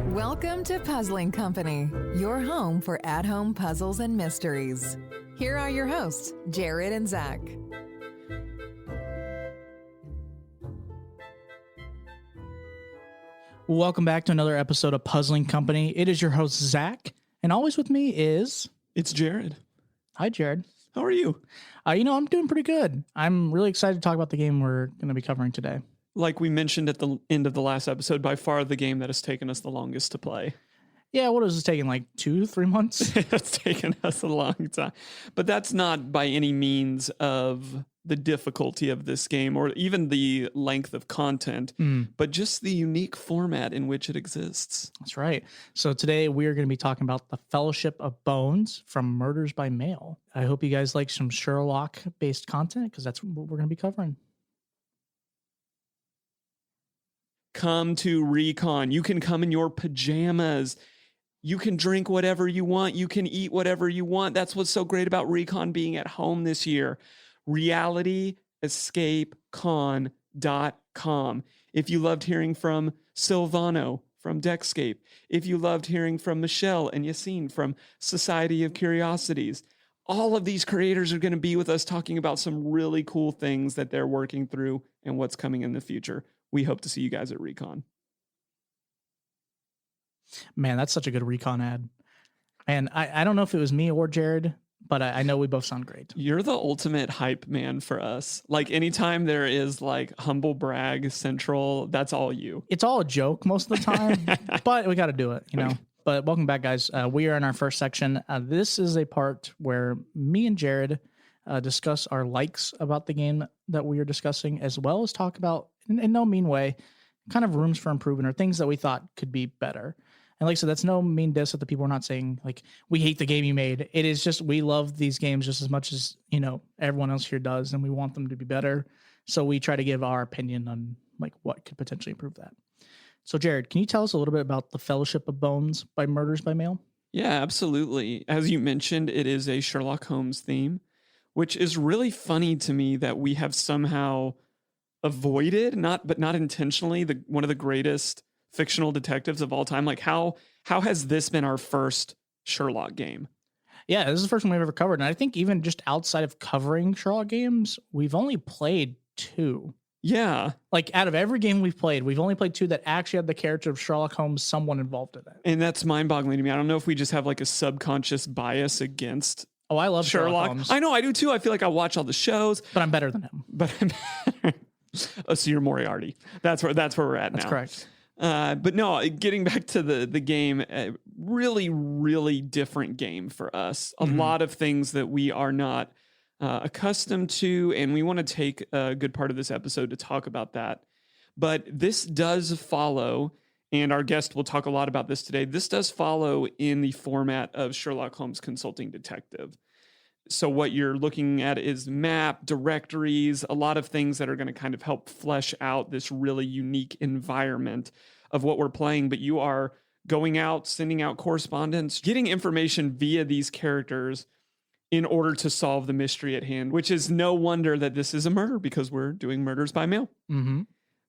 Welcome to Puzzling Company, your home for at-home puzzles and mysteries. Here are your hosts, Jared and Zach. Welcome back to another episode of Puzzling Company. It is your host, Zach, and always with me is... It's Jared. Hi, Jared. How are you? I'm doing pretty good. I'm really excited to talk about the game we're going to be covering today. Like we mentioned at the end of the last episode, by far the game that has taken us the longest to play. Yeah, what was it taking, like 2-3 months? It's taken us a long time. But that's not by any means of the difficulty of this game or even the length of content, but just the unique format in which it exists. That's right. So today we are going to be talking about the Fellowship of Bones from Murders by Mail. I hope you guys like some Sherlock-based content because that's what we're going to be covering. Come to Recon. You can come in your pajamas. You can drink whatever you want. You can eat whatever you want. That's what's so great about Recon being at home this year. RealityEscapeCon.com. If you loved hearing from Silvano from Deckscape, if you loved hearing from Michelle and Yassine from Society of Curiosities, all of these creators are going to be with us talking about some really cool things that they're working through and what's coming in the future. We hope to see you guys at Recon. Man, that's such a good Recon ad. And I don't know if it was me or Jared, but I know we both sound great. You're the ultimate hype man for us. Like anytime there is like humble brag central, that's all you. It's all a joke most of the time, but we got to do it, you know. But welcome back, guys. We are in our first section. This is a part where me and Jared discuss our likes about the game that we are discussing, as well as talk about, in no mean way, kind of rooms for improvement or things that we thought could be better. And like I said, that's no mean diss that the people are not saying, like, we hate the game you made. It is just, we love these games just as much as, you know, everyone else here does, and we want them to be better. So we try to give our opinion on, like, what could potentially improve that. So, Jared, can you tell us a little bit about the Fellowship of Bones by Murders by Mail? Yeah, absolutely. As you mentioned, it is a Sherlock Holmes theme, which is really funny to me that we have somehow avoided, but not intentionally, one of the greatest fictional detectives of all time. Like how has this been our first Sherlock game? Yeah, this is the first one we've ever covered. And I think even just outside of covering Sherlock games, we've only played 2. Yeah. Like out of every game we've played, we've only played 2 that actually had the character of Sherlock Holmes, someone involved in it. And that's mind-boggling to me. I don't know if we just have like a subconscious bias against I love Sherlock Holmes. I know, I do too. I feel like I watch all the shows. But I'm better than him. So you're Moriarty. That's where we're at now. That's correct. But no, getting back to the game, really, really different game for us. A lot of things that we are not accustomed to, and we want to take a good part of this episode to talk about that. But this does follow, and our guest will talk a lot about this today, this does follow in the format of Sherlock Holmes Consulting Detective. So what you're looking at is map, directories, a lot of things that are going to kind of help flesh out this really unique environment of what we're playing. But you are going out, sending out correspondence, getting information via these characters in order to solve the mystery at hand, which is no wonder that this is a murder because we're doing murders by mail. Mm-hmm.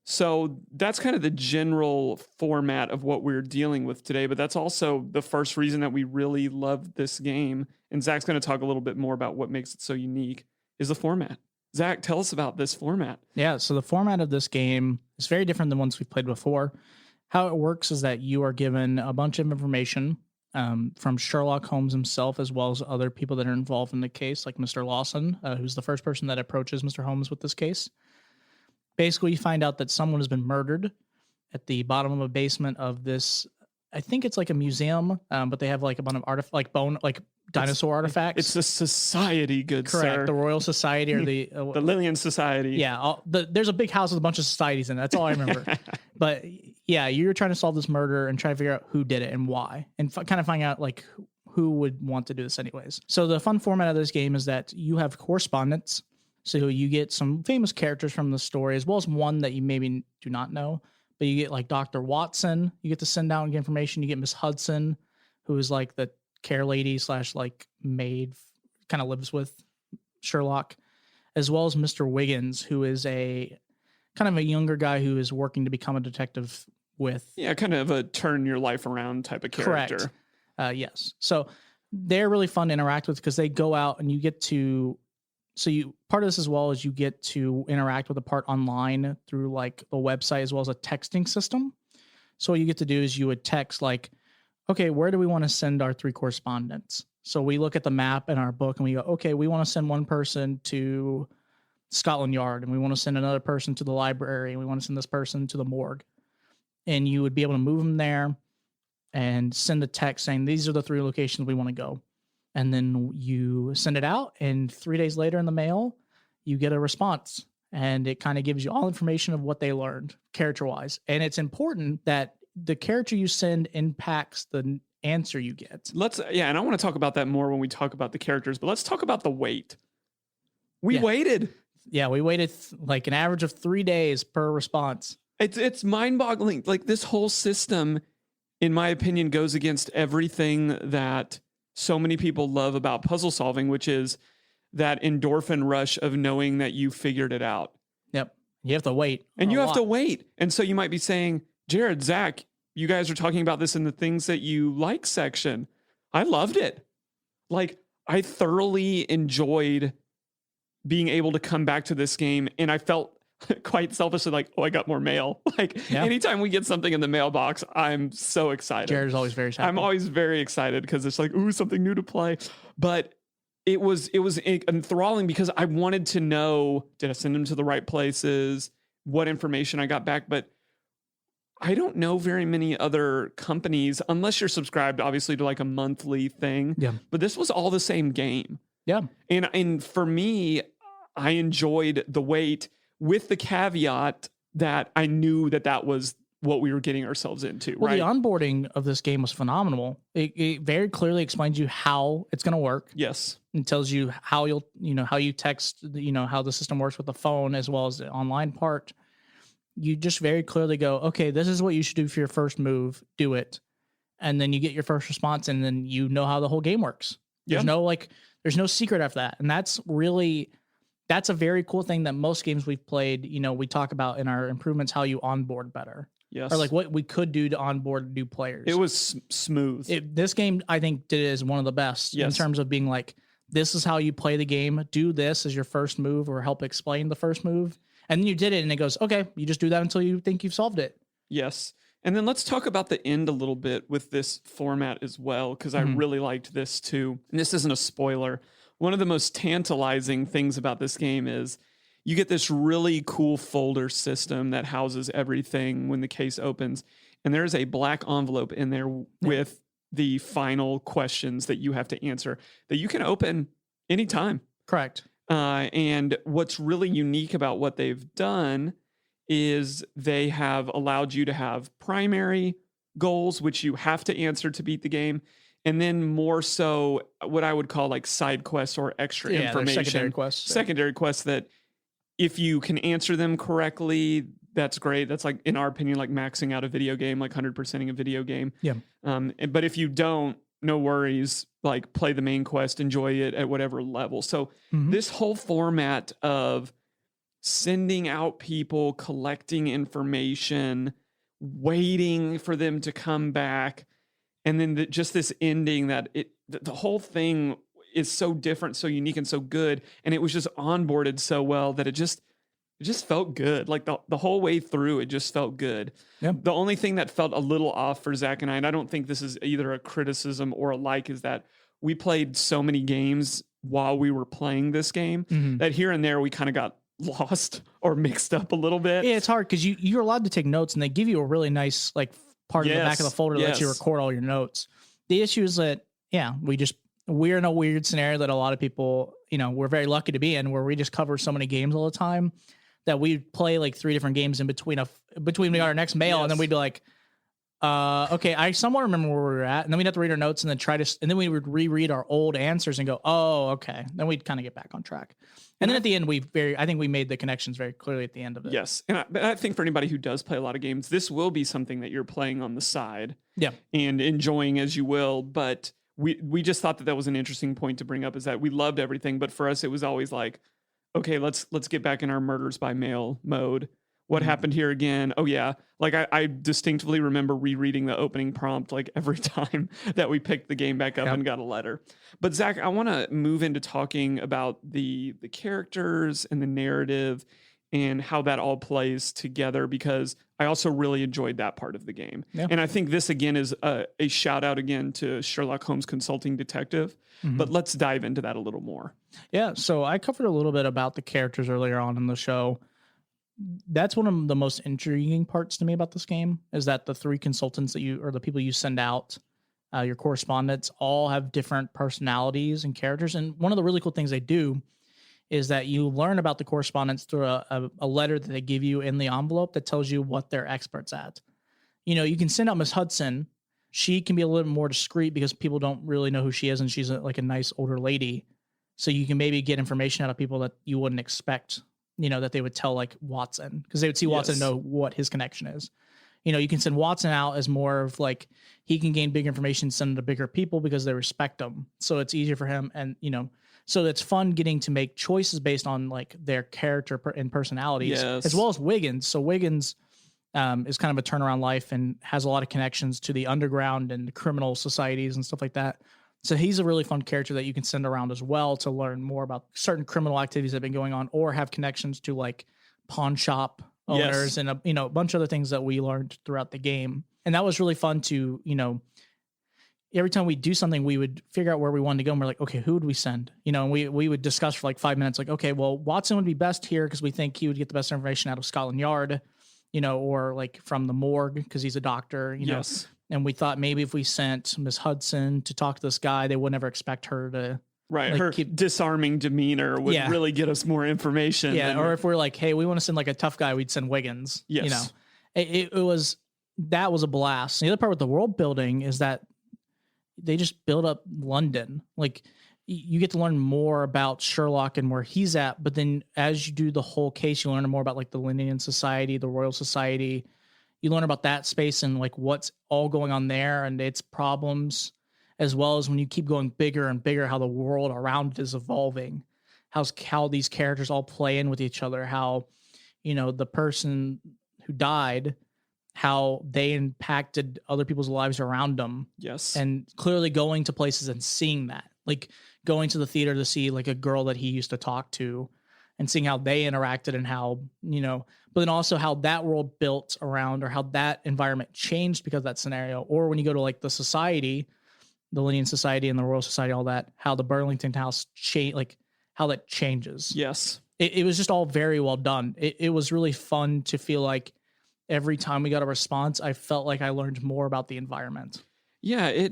So that's kind of the general format of what we're dealing with today. But that's also the first reason that we really love this game. And Zach's going to talk a little bit more about what makes it so unique is the format. Zach, tell us about this format. Yeah, so the format of this game is very different than ones we've played before. How it works is that you are given a bunch of information from Sherlock Holmes himself, as well as other people that are involved in the case, like Mr. Lawson, who's the first person that approaches Mr. Holmes with this case. Basically, you find out that someone has been murdered at the bottom of a basement of this. I think it's like a museum, but they have like a bunch of dinosaur artifacts. It's a society, good Correct, sir. the Royal Society or the Lillian Society. Yeah, there's a big house with a bunch of societies in it. That's all I remember. But yeah, you're trying to solve this murder and try to figure out who did it and why, and kind of find out like who would want to do this anyways. So the fun format of this game is that you have correspondence. So you get some famous characters from the story, as well as one that you maybe do not know. But you get like Dr. Watson. You get to send out and get information. You get Miss Hudson, who is like the care lady / like maid kind of lives with Sherlock, as well as Mr. Wiggins, who is a kind of a younger guy who is working to become a detective with. Yeah, kind of a turn your life around type of character. Correct. Yes. So they're really fun to interact with because they go out and you get to. So you part of this as well as you get to interact with a part online through like the website as well as a texting system. So what you get to do is you would text like, okay, where do we want to send our 3 correspondents? So we look at the map in our book and we go, okay, we want to send one person to Scotland Yard and we want to send another person to the library and we want to send this person to the morgue. And you would be able to move them there and send a text saying, these are the 3 locations we want to go. And then you send it out and 3 days later in the mail, you get a response and it kind of gives you all information of what they learned character wise. And it's important that the character you send impacts the answer you get. And I want to talk about that more when we talk about the characters, but let's talk about the wait. We waited. Yeah, we waited like an average of 3 days per response. It's mind-boggling. Like this whole system, in my opinion, goes against everything that so many people love about puzzle solving, which is that endorphin rush of knowing that you figured it out. Yep. You have to wait. And you have to wait. And so you might be saying, Jared, Zach, you guys are talking about this in the things that you like section. I loved it. Like, I thoroughly enjoyed being able to come back to this game. And I felt quite selfishly like, oh, I got more mail. Like anytime we get something in the mailbox, I'm so excited. Jared's always very excited. I'm always very excited because it's like, ooh, something new to play. But it was enthralling because I wanted to know, did I send them to the right places? What information I got back? But I don't know very many other companies, unless you're subscribed, obviously, to like a monthly thing. Yeah. But this was all the same game. Yeah. And for me, I enjoyed the wait with the caveat that I knew that was what we were getting ourselves into. Well, right? The onboarding of this game was phenomenal. It very clearly explains you how it's going to work. Yes. And tells you how how you text, how the system works with the phone as well as the online part. You just very clearly go, okay, this is what you should do for your first move. Do it. And then you get your first response and then you know how the whole game works. There's no secret after that. And that's a very cool thing that most games we've played, we talk about in our improvements, how you onboard better. Yes. Or like what we could do to onboard new players. It was smooth. This game, I think, did it as one of the best in terms of being like, this is how you play the game. Do this as your first move or help explain the first move. And then you did it and it goes, okay, you just do that until you think you've solved it. Yes. And then let's talk about the end a little bit with this format as well, because I really liked this too. And this isn't a spoiler. One of the most tantalizing things about this game is you get this really cool folder system that houses everything when the case opens. And there's a black envelope in there with the final questions that you have to answer that you can open anytime. Correct. And what's really unique about what they've done is they have allowed you to have primary goals, which you have to answer to beat the game. And then more so what I would call like side quests or extra information. Secondary quests that if you can answer them correctly, that's great. That's like, in our opinion, like maxing out a video game, like 100%ing a video game. Yeah. But if you don't, no worries, like play the main quest, enjoy it at whatever level. So this whole format of sending out people, collecting information, waiting for them to come back, and then just this ending that the whole thing is so different, so unique, and so good. And it was just onboarded so well that it just felt good. Like the whole way through, it just felt good. Yep. The only thing that felt a little off for Zach and I don't think this is either a criticism or a like, is that we played so many games while we were playing this game that here and there we kind of got lost or mixed up a little bit. Yeah, it's hard because you're allowed to take notes and they give you a really nice like part of the back of the folder that lets you record all your notes. The issue is that, we're in a weird scenario that a lot of people, we're very lucky to be in, where we just cover so many games all the time that we play like 3 different games in between we got our next mail. And then we'd be like, okay, I somewhat remember where we were at. And then we'd have to read our notes and then and then we would reread our old answers and go, oh, okay. Then we'd kind of get back on track. And then at the end, I think we made the connections very clearly at the end of it. Yes. And I think for anybody who does play a lot of games, this will be something that you're playing on the side and enjoying as you will. But we just thought that was an interesting point to bring up, is that we loved everything, but for us it was always like, okay, let's get back in our murders by mail mode. What happened here again? Oh yeah. Like I distinctly remember rereading the opening prompt like every time that we picked the game back up and got a letter. But Zach, I want to move into talking about the characters and the narrative and how that all plays together, because I also really enjoyed that part of the game. Yeah. And I think this again is a shout out again to Sherlock Holmes Consulting Detective, but let's dive into that a little more. Yeah. So I covered a little bit about the characters earlier on in the show. That's one of the most intriguing parts to me about this game, is that the 3 consultants or the people you send out, your correspondents, all have different personalities and characters. And one of the really cool things they do is that you learn about the correspondents through a letter that they give you in the envelope that tells you what they're experts at. You know, you can send out Miss Hudson. She can be a little more discreet because people don't really know who she is, and she's like a nice older lady. So you can maybe get information out of people that you wouldn't expect, you know, that they would tell like Watson, because they would see Watson and know what his connection is. You know, you can send Watson out as more of like, he can gain big information, send it to bigger people because they respect him. So it's easier for him. And, you know, so it's fun getting to make choices based on like their character and personalities, as well as Wiggins. So Wiggins is kind of a turnaround life and has a lot of connections to the underground and criminal societies and stuff like that. So he's a really fun character that you can send around as well to learn more about certain criminal activities that have been going on, or have connections to like pawn shop owners and a bunch of other things that we learned throughout the game. And that was really fun to, you know, every time we do something, we would figure out where we wanted to go. And we're like, okay, who would we send? You know, and we would discuss for like 5 minutes, like, okay, well, Watson would be best here because we think he would get the best information out of Scotland Yard, you know, or like from the morgue because he's a doctor, you know. And we thought maybe if we sent Miss Hudson to talk to this guy, they would never expect her to. Right. Like, her disarming demeanor would really get us more information. Yeah. Or if we're like, hey, we want to send like a tough guy, we'd send Wiggins. Yes. You know, that was a blast. The other part with the world building is that they just build up London. Like you get to learn more about Sherlock and where he's at. But then as you do the whole case, you learn more about like the Linnean Society, the Royal Society. You learn about that space and like what's all going on there and its problems, as well as when you keep going bigger and bigger, how the world around it is evolving, how these characters all play in with each other, how, you know, the person who died, how they impacted other people's lives around them. Yes. And clearly going to places and seeing that, like going to the theater to see like a girl that he used to talk to and seeing how they interacted and how, you know, but then also how that world built around, or how that environment changed because of that scenario. Or when you go to like the society, the Linnean Society and the Royal Society, all that, how the Burlington House like how that changes. Yes. It was just all very well done. It was really fun to feel like every time we got a response, I felt like I learned more about the environment. Yeah,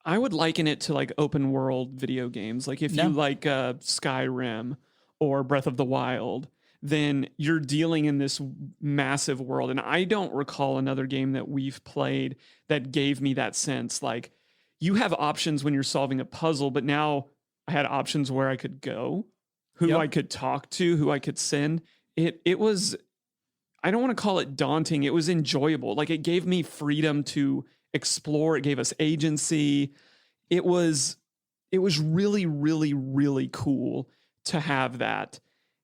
I would liken it to like open world video games. Like if you like Skyrim or Breath of the Wild, then you're dealing in this massive world. And I don't recall another game that we've played that gave me that sense. Like you have options when you're solving a puzzle, but now I had options where I could go, who I could talk to, who I could send. It was, I don't want to call it daunting. It was enjoyable. Like it gave me freedom to explore. It gave us agency. It was really, really, really cool to have that.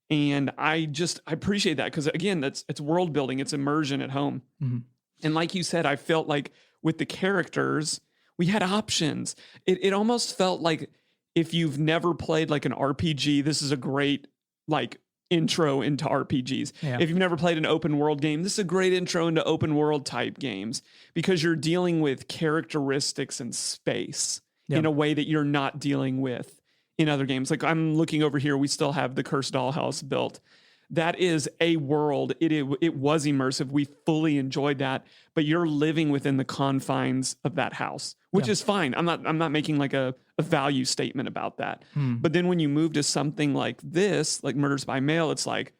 And I appreciate that because again, it's world building, it's immersion at home. Mm-hmm. And like you said, I felt like with the characters, we had options. It almost felt like if you've never played like an RPG, this is a great like intro into RPGs. Yeah. If you've never played an open world game, this is a great intro into open world type games because you're dealing with characteristics and space in a way that you're not dealing with in other games. Like I'm looking over here, we still have the Cursed Dollhouse built. That is a world. It was immersive. We fully enjoyed that, but you're living within the confines of that house, which is fine. I'm not making like a value statement about that. But then when you move to something like this, like Murders by Mail, it's like,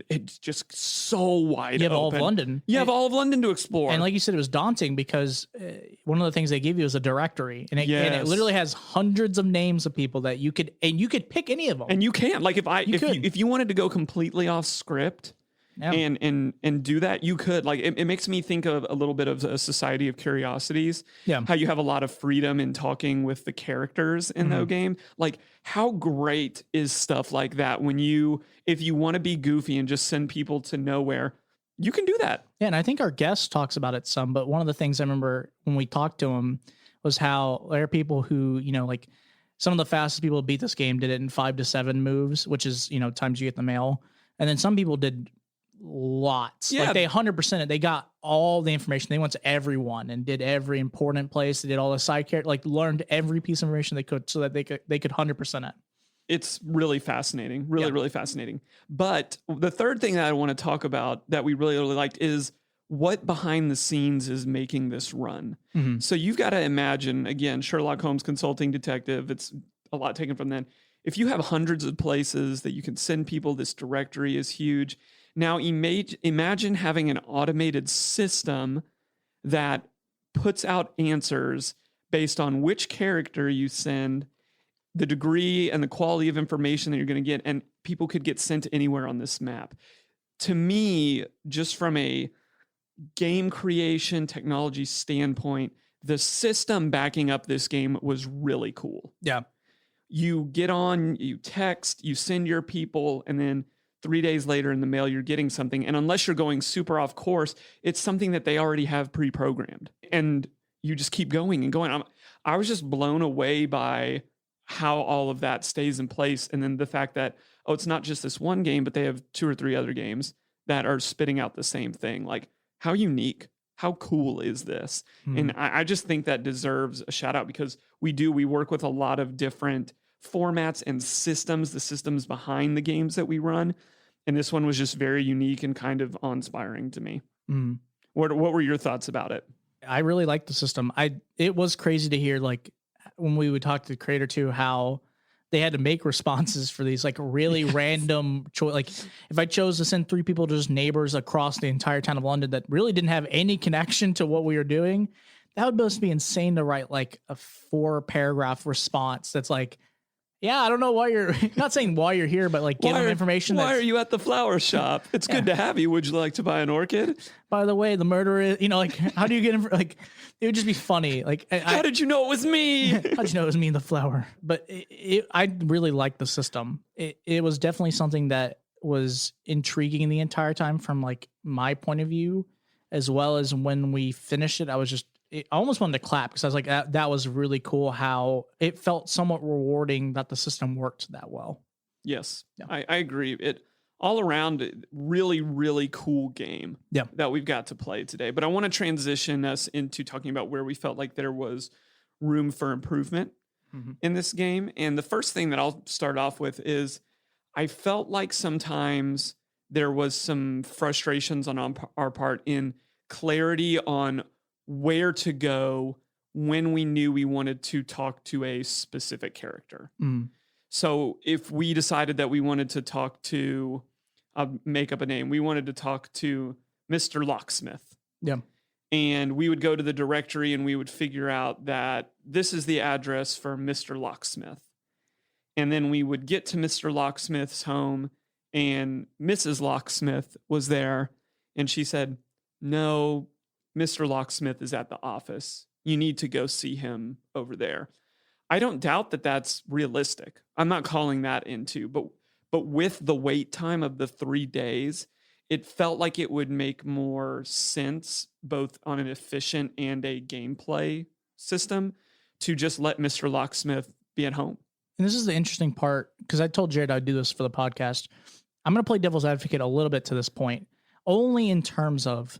it's just so wide open. You have all of London. You have all of London to explore. And like you said, it was daunting because one of the things they give you is a directory. And it literally has hundreds of names of people that you could pick any of them. And you can. Like if you wanted to go completely off script, Yeah. and do that. You could, like, it makes me think of a little bit of a Society of Curiosities. Yeah. How you have a lot of freedom in talking with the characters in the game. Like, how great is stuff like that when if you want to be goofy and just send people to nowhere, you can do that. Yeah, and I think our guest talks about it some, but one of the things I remember when we talked to him was how there are people who, like some of the fastest people to beat this game did it in 5 to 7 moves, which is, times you get the mail. And then some people did lots. Yeah. Like they 100%, they got all the information. They went to everyone and did every important place. They did all the side character, like learned every piece of information they could so that they could 100% it. It's really fascinating, really fascinating. But the third thing that I want to talk about that we really liked is what behind the scenes is making this run. Mm-hmm. So you've got to imagine, again, Sherlock Holmes consulting detective. It's a lot taken from then. If you have hundreds of places that you can send people, this directory is huge. Now imagine having an automated system that puts out answers based on which character you send, the degree and the quality of information that you're going to get, and people could get sent anywhere on this map. To me, just from a game creation technology standpoint, the system backing up this game was really cool. Yeah. You get on, you text, you send your people, and then 3 days later in the mail, you're getting something. And unless you're going super off course, it's something that they already have pre-programmed. And you just keep going and going. I was just blown away by how all of that stays in place. And then the fact that, it's not just this one game, but they have 2 or 3 other games that are spitting out the same thing. Like, how unique, how cool is this? And I just think that deserves a shout out because we work with a lot of different formats and systems, the systems behind the games that we run. And this one was just very unique and kind of awe-inspiring to me. What were your thoughts about it? I really liked the system. It was crazy to hear, like, when we would talk to the creator too, how they had to make responses for these like really random choice. Like if I chose to send 3 people to just neighbors across the entire town of London that really didn't have any connection to what we were doing, that would must be insane to write like a 4-paragraph response. That's like, yeah, I don't know why you're not saying why you're here, but like give them information. Why are you at the flower shop? It's good to have you. Would you like to buy an orchid? By the way, the murderer is, like, how do you get like, it would just be funny. Like, how did you know it was me? How'd you know it was me in the flower? But I really liked the system. It was definitely something that was intriguing the entire time from like my point of view, as well as when we finished it, I almost wanted to clap because I was like, that was really cool how it felt somewhat rewarding that the system worked that well. Yes, yeah. I agree. It all around really, really cool game that we've got to play today. But I want to transition us into talking about where we felt like there was room for improvement in this game. And the first thing that I'll start off with is I felt like sometimes there was some frustrations on our part in clarity on where to go when we knew we wanted to talk to a specific character. So if we decided that we wanted to talk to, make up a name, we wanted to talk to Mr. Locksmith. Yeah. And we would go to the directory and we would figure out that this is the address for Mr. Locksmith. And then we would get to Mr. Locksmith's home and Mrs. Locksmith was there. And she said, no, Mr. Locksmith is at the office. You need to go see him over there. I don't doubt that that's realistic. I'm not calling that into, but with the wait time of the 3 days, it felt like it would make more sense, both on an efficient and a gameplay system, to just let Mr. Locksmith be at home. And this is the interesting part, because I told Jared I'd do this for the podcast. I'm going to play devil's advocate a little bit to this point, only in terms of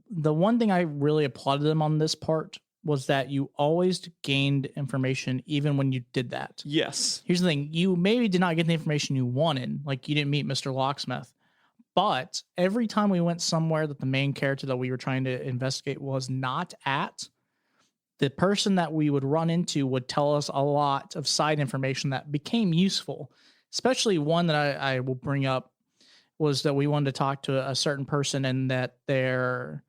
the one thing I really applauded them on this part was that you always gained information even when you did that. Yes. Here's the thing. You maybe did not get the information you wanted. Like you didn't meet Mr. Locksmith. But every time we went somewhere that the main character that we were trying to investigate was not at, the person that we would run into would tell us a lot of side information that became useful. Especially one that I will bring up was that we wanted to talk to a certain person and that their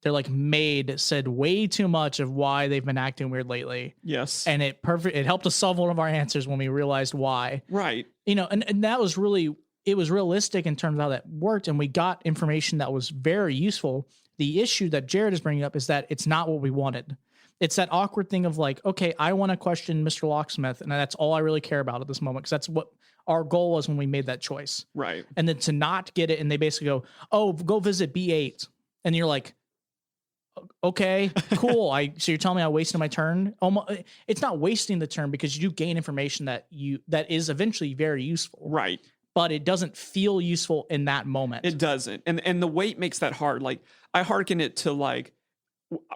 like maid said way too much of why they've been acting weird lately. Yes. And it helped us solve one of our answers when we realized why. Right. And that was really it was realistic in terms of how that worked, and we got information that was very useful. The issue that Jared is bringing up is that it's not what we wanted. It's that awkward thing of like, okay, I want to question Mr. Locksmith, and that's all I really care about at this moment, because that's what our goal was when we made that choice. Right. And then to not get it, and they basically go, oh, go visit B8. And you're like, okay, cool. So you're telling me I wasted my turn? It's not wasting the turn, because you do gain information that is eventually very useful. Right. But it doesn't feel useful in that moment. It doesn't. And the wait makes that hard. Like, I hearken it to like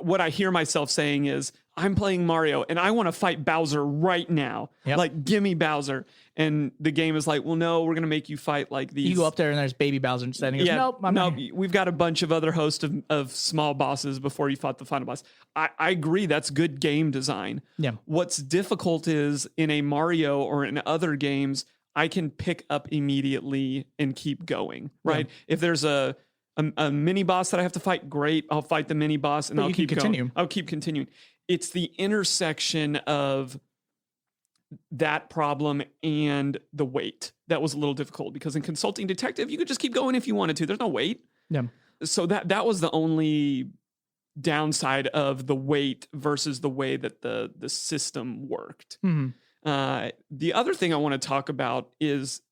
what I hear myself saying is, I'm playing Mario and I want to fight Bowser right now. Yep. Like, give me Bowser. And the game is like, well, no, we're going to make you fight like these. You go up there and there's baby Bowser instead. And he goes, nope, we've got a bunch of other hosts of small bosses before you fought the final boss. I agree. That's good game design. Yeah. What's difficult is in a Mario or in other games, I can pick up immediately and keep going, right? Yeah. If there's a mini boss that I have to fight, great. I'll fight the mini boss and I'll keep going. I'll keep continuing. It's the intersection of that problem and the wait that was a little difficult, because in Consulting Detective, you could just keep going if you wanted to. There's no wait. Yeah. So that was the only downside of the wait versus the way that the system worked. Mm-hmm. The other thing I want to talk about is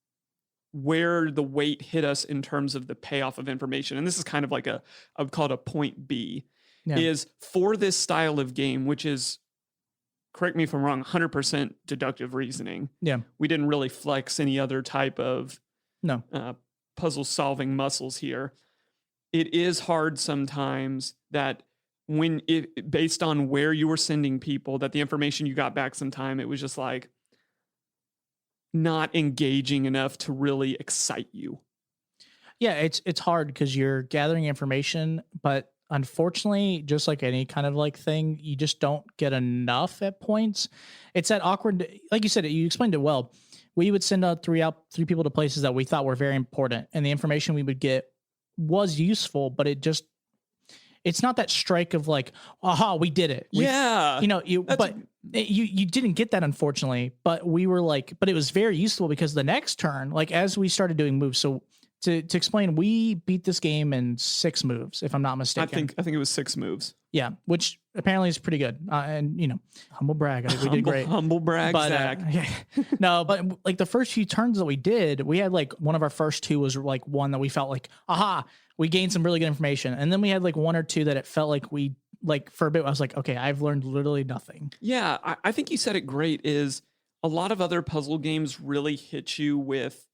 where the wait hit us in terms of the payoff of information. And this is kind of like I would call it a point B, is for this style of game, which is, correct me if I'm wrong, 100% deductive reasoning. Yeah. We didn't really flex any other type of puzzle solving muscles here. It is hard sometimes that based on where you were sending people, that the information you got back sometime, it was just like not engaging enough to really excite you. Yeah, it's hard because you're gathering information, but unfortunately, just like any kind of like thing, you just don't get enough at points. It's that awkward, like you said, you explained it well. We would send out three people to places that we thought were very important, and the information we would get was useful, but it's not that strike of like, aha, we did it. You didn't get that, unfortunately, but we were like, but it was very useful because the next turn, like as we started doing moves. So to explain, we beat this game in 6 moves, if I'm not mistaken. I think it was 6 moves. Yeah. Which apparently is pretty good. And humble brag. I think we did great. Humble brag, but, Zach. No, but like the first few turns that we did, we had like one of our first 2 was like one that we felt like, aha, we gained some really good information. And then we had like 1 or 2 that it felt like we, like for a bit, I was like, okay, I've learned literally nothing. Yeah, I think you said it great. Is a lot of other puzzle games really hit you with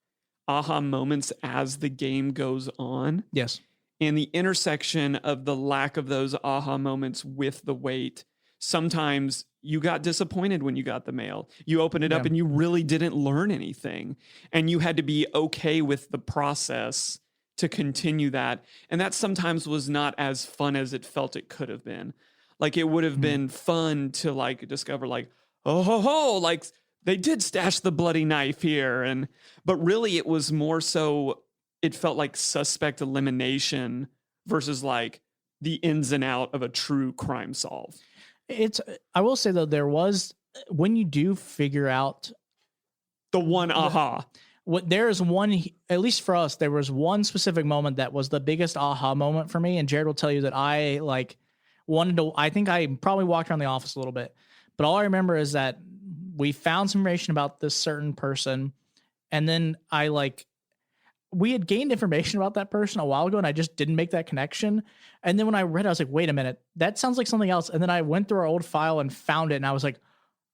aha moments as the game goes on. Yes. And the intersection of the lack of those aha moments with the wait, sometimes you got disappointed when you got the mail. You opened it up and you really didn't learn anything. And you had to be okay with the process to continue that. And that sometimes was not as fun as it felt it could have been. Like it would have been fun to like discover like, oh ho ho, like they did stash the bloody knife here. But really it was more so, it felt like suspect elimination versus like the ins and out of a true crime solve. I will say though, there was, when you do figure out the one aha, there is one, at least for us, there was one specific moment that was the biggest aha moment for me. And Jared will tell you that I like wanted to, I think I probably walked around the office a little bit, but all I remember is that we found some information about this certain person. And then we had gained information about that person a while ago and I just didn't make that connection. And then when I read it, I was like, wait a minute, that sounds like something else. And then I went through our old file and found it. And I was like,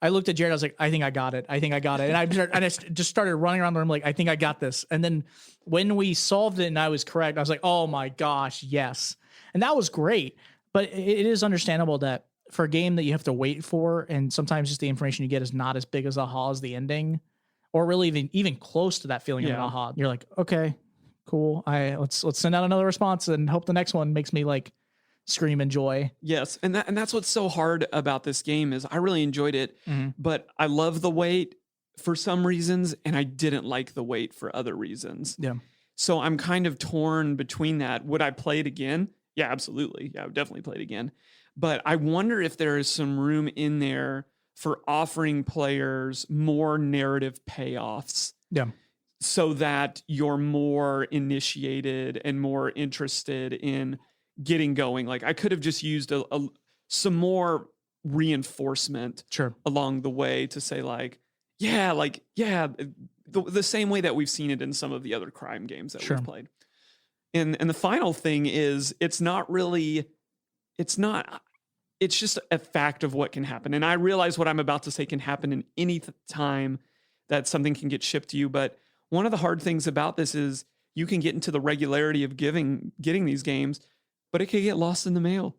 I looked at Jared, I was like, I think I got it. And I just started running around the room like, I think I got this. And then when we solved it and I was correct, I was like, oh my gosh, yes. And that was great. But it is understandable that for a game that you have to wait for, and sometimes just the information you get is not as big as aha as the ending, or really even close to that feeling of an aha. You're like, okay, cool. Let's send out another response and hope the next one makes me like scream in joy. Yes, and that's what's so hard about this game is I really enjoyed it, but I love the wait for some reasons, and I didn't like the wait for other reasons. Yeah. So I'm kind of torn between that. Would I play it again? Yeah, absolutely. Yeah, I would definitely play it again. But I wonder if there is some room in there for offering players more narrative payoffs. Yeah. so that you're more initiated and more interested in getting going. Like I could have just used some more reinforcement Sure. along the way to say the same way that we've seen it in some of the other crime games that we've played. And the final thing is it's just a fact of what can happen. And I realize what I'm about to say can happen in any time that something can get shipped to you. But one of the hard things about this is you can get into the regularity of getting these games, but it can get lost in the mail.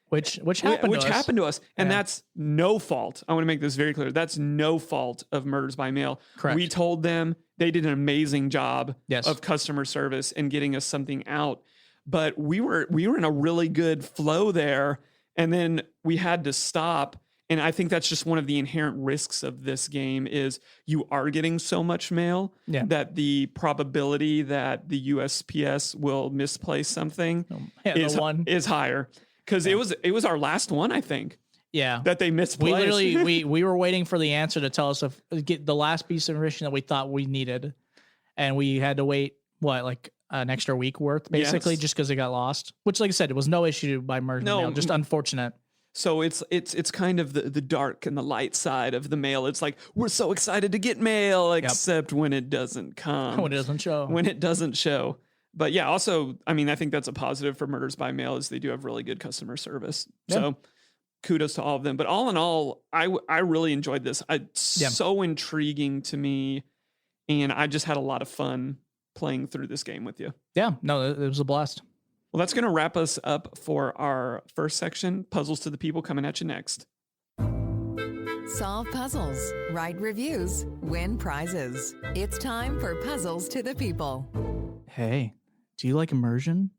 Which happened to us. And that's no fault. I want to make this very clear. That's no fault of Murders by Mail. Correct. We told them they did an amazing job Yes. of customer service and getting us something out. But we were in a really good flow there. And then we had to stop. And I think that's just one of the inherent risks of this game is you are getting so much mail that the probability that the USPS will misplace something is higher. Because it was our last one, I think. Yeah. That they misplaced. We literally we were waiting for the answer to tell us if get the last piece of information that we thought we needed. And we had to wait an extra week worth, basically, just because it got lost. Which, like I said, it was no issue by Murders by Mail, just unfortunate. So it's kind of the dark and the light side of the mail. It's like we're so excited to get mail, except when it doesn't come. When it doesn't show. But yeah, also, I mean, I think that's a positive for Murders by Mail is they do have really good customer service. Yeah. So kudos to all of them. But all in all, I really enjoyed this. It's so intriguing to me. And I just had a lot of fun playing through this game with you. Yeah, no, it was a blast. Well, that's going to wrap us up for our first section, Puzzles to the People, coming at you next. Solve puzzles, write reviews, win prizes. It's time for Puzzles to the People. Hey, do you like immersion?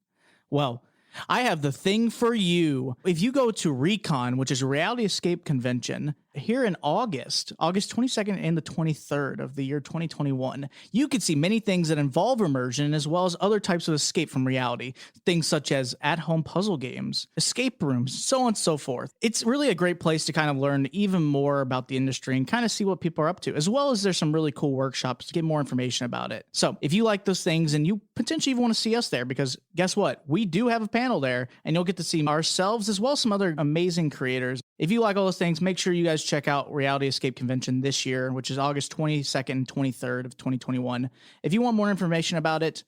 Well, I have the thing for you. If you go to Recon, which is a Reality Escape convention, here in August 22nd and the 23rd of the year 2021, you could see many things that involve immersion as well as other types of escape from reality. Things such as at-home puzzle games, escape rooms, so on and so forth. It's really a great place to kind of learn even more about the industry and kind of see what people are up to, as well as there's some really cool workshops to get more information about it. So if you like those things and you potentially even want to see us there, because guess what? We do have a panel there and you'll get to see ourselves as well as some other amazing creators. If you like all those things, make sure you guys check out Reality Escape Convention this year, which is August 22nd and 23rd of 2021. If you want more information about it,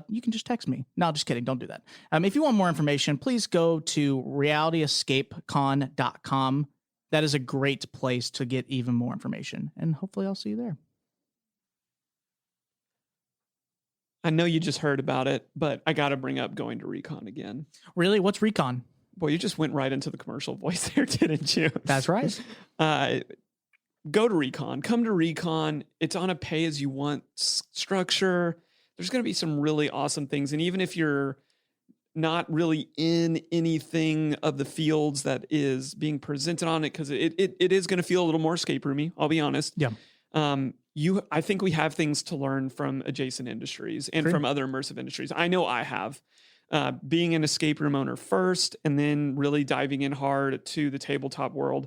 you can just text me. No, just kidding. Don't do that. If you want more information, please go to realityescapecon.com. That is a great place to get even more information. And hopefully I'll see you there. I know you just heard about it, but I got to bring up going to Recon again. Really? What's Recon? Boy, you just went right into the commercial voice there, didn't you? That's right. Go to Recon. Come to Recon. It's on a pay-as-you-want structure. There's going to be some really awesome things. And even if you're not really in anything of the fields that is being presented on it, because it is going to feel a little more escape roomy, I'll be honest. Yeah. I think we have things to learn from adjacent industries and from other immersive industries. I know I have. Being an escape room owner first and then really diving in hard to the tabletop world,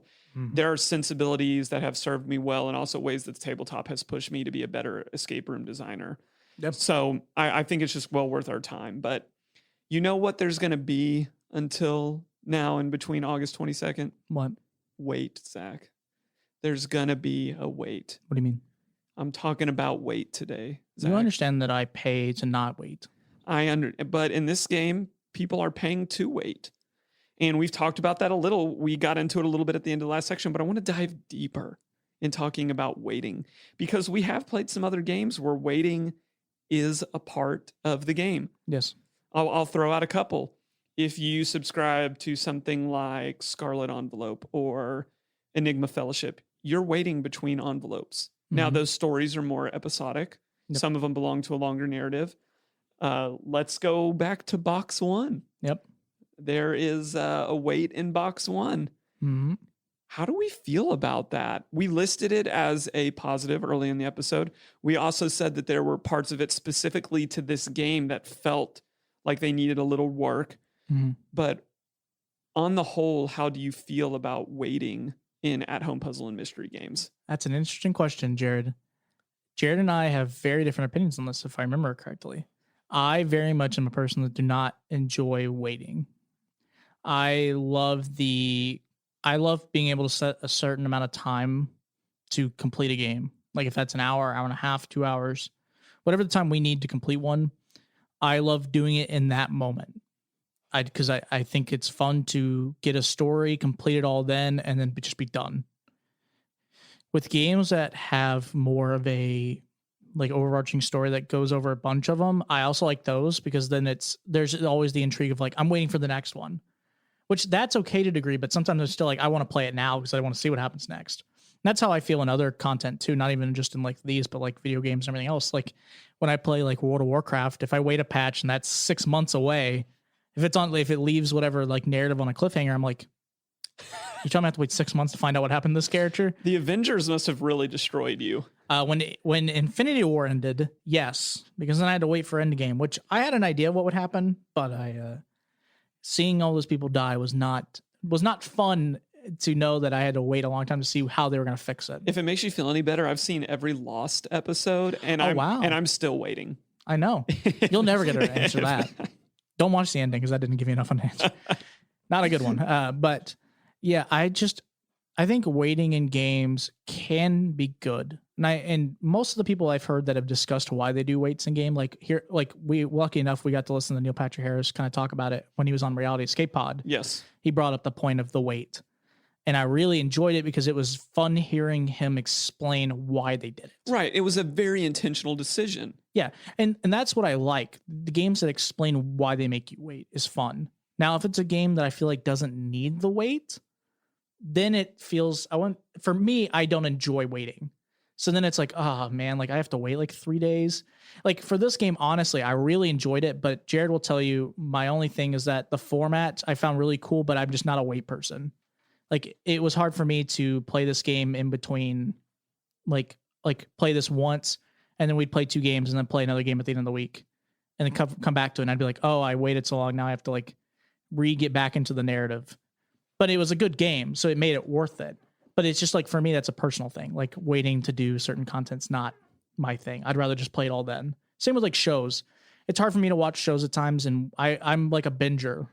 there are sensibilities that have served me well and also ways that the tabletop has pushed me to be a better escape room designer. Yep. So I think it's just well worth our time. But you know what there's going to be until now and between August 22nd? What? Wait, Zach. There's going to be a wait. What do you mean? I'm talking about wait today, Zach. You understand that I pay to not wait. But in this game, people are paying to wait. And we've talked about that a little. We got into it a little bit at the end of the last section, but I want to dive deeper in talking about waiting because we have played some other games where waiting is a part of the game. Yes. I'll throw out a couple. If you subscribe to something like Scarlet Envelope or Enigma Fellowship, you're waiting between envelopes. Now, those stories are more episodic. Yep. Some of them belong to a longer narrative. Let's go back to box one. Yep. There is a wait in box one. Mm-hmm. How do we feel about that? We listed it as a positive early in the episode. We also said that there were parts of it specifically to this game that felt like they needed a little work. Mm-hmm. But on the whole, how do you feel about waiting in at-home puzzle and mystery games? That's an interesting question, Jared. Jared and I have very different opinions on this, if I remember correctly. I very much am a person that do not enjoy waiting. I love being able to set a certain amount of time to complete a game. Like if that's an hour, hour and a half, 2 hours, whatever the time we need to complete one, I love doing it in that moment. Because I think it's fun to get a story, complete it all then, and then just be done. With games that have more of a like overarching story that goes over a bunch of them, I also like those because then there's always the intrigue of like, I'm waiting for the next one, which that's okay to a degree, but sometimes it's still like, I want to play it now because I want to see what happens next. And that's how I feel in other content too, not even just in like these, but like video games and everything else. Like when I play like World of Warcraft, if I wait a patch and that's 6 months away, if it leaves whatever like narrative on a cliffhanger, I'm like, you tell me I have to wait 6 months to find out what happened to this character? The Avengers must have really destroyed you. When Infinity War ended, yes, because then I had to wait for Endgame, which I had an idea of what would happen, but seeing all those people die was not fun to know that I had to wait a long time to see how they were going to fix it. If it makes you feel any better, I've seen every Lost episode, and I'm still waiting. I know. You'll never get an answer to that. Don't watch the ending because that didn't give you enough of an answer. Not a good one. But yeah, I think waiting in games can be good. And most of the people I've heard that have discussed why they do waits in game, lucky enough, we got to listen to Neil Patrick Harris kind of talk about it when he was on Reality Escape Pod. Yes. He brought up the point of the wait. And I really enjoyed it because it was fun hearing him explain why they did it. Right. It was a very intentional decision. Yeah. And that's what I like. The games that explain why they make you wait is fun. Now, if it's a game that I feel like doesn't need the wait, then it feels, for me, I don't enjoy waiting. So then it's like, oh man, like I have to wait like 3 days. Like for this game, honestly, I really enjoyed it, but Jared will tell you my only thing is that the format I found really cool, but I'm just not a wait person. Like it was hard for me to play this game in between, like play this once and then we'd play 2 games and then play another game at the end of the week and then come back to it. And I'd be like, oh, I waited so long. Now I have to like get back into the narrative. But it was a good game, so it made it worth it. But it's just like, for me, that's a personal thing. Like waiting to do certain content's not my thing. I'd rather just play it all then. Same with like shows. It's hard for me to watch shows at times, and I'm like a binger.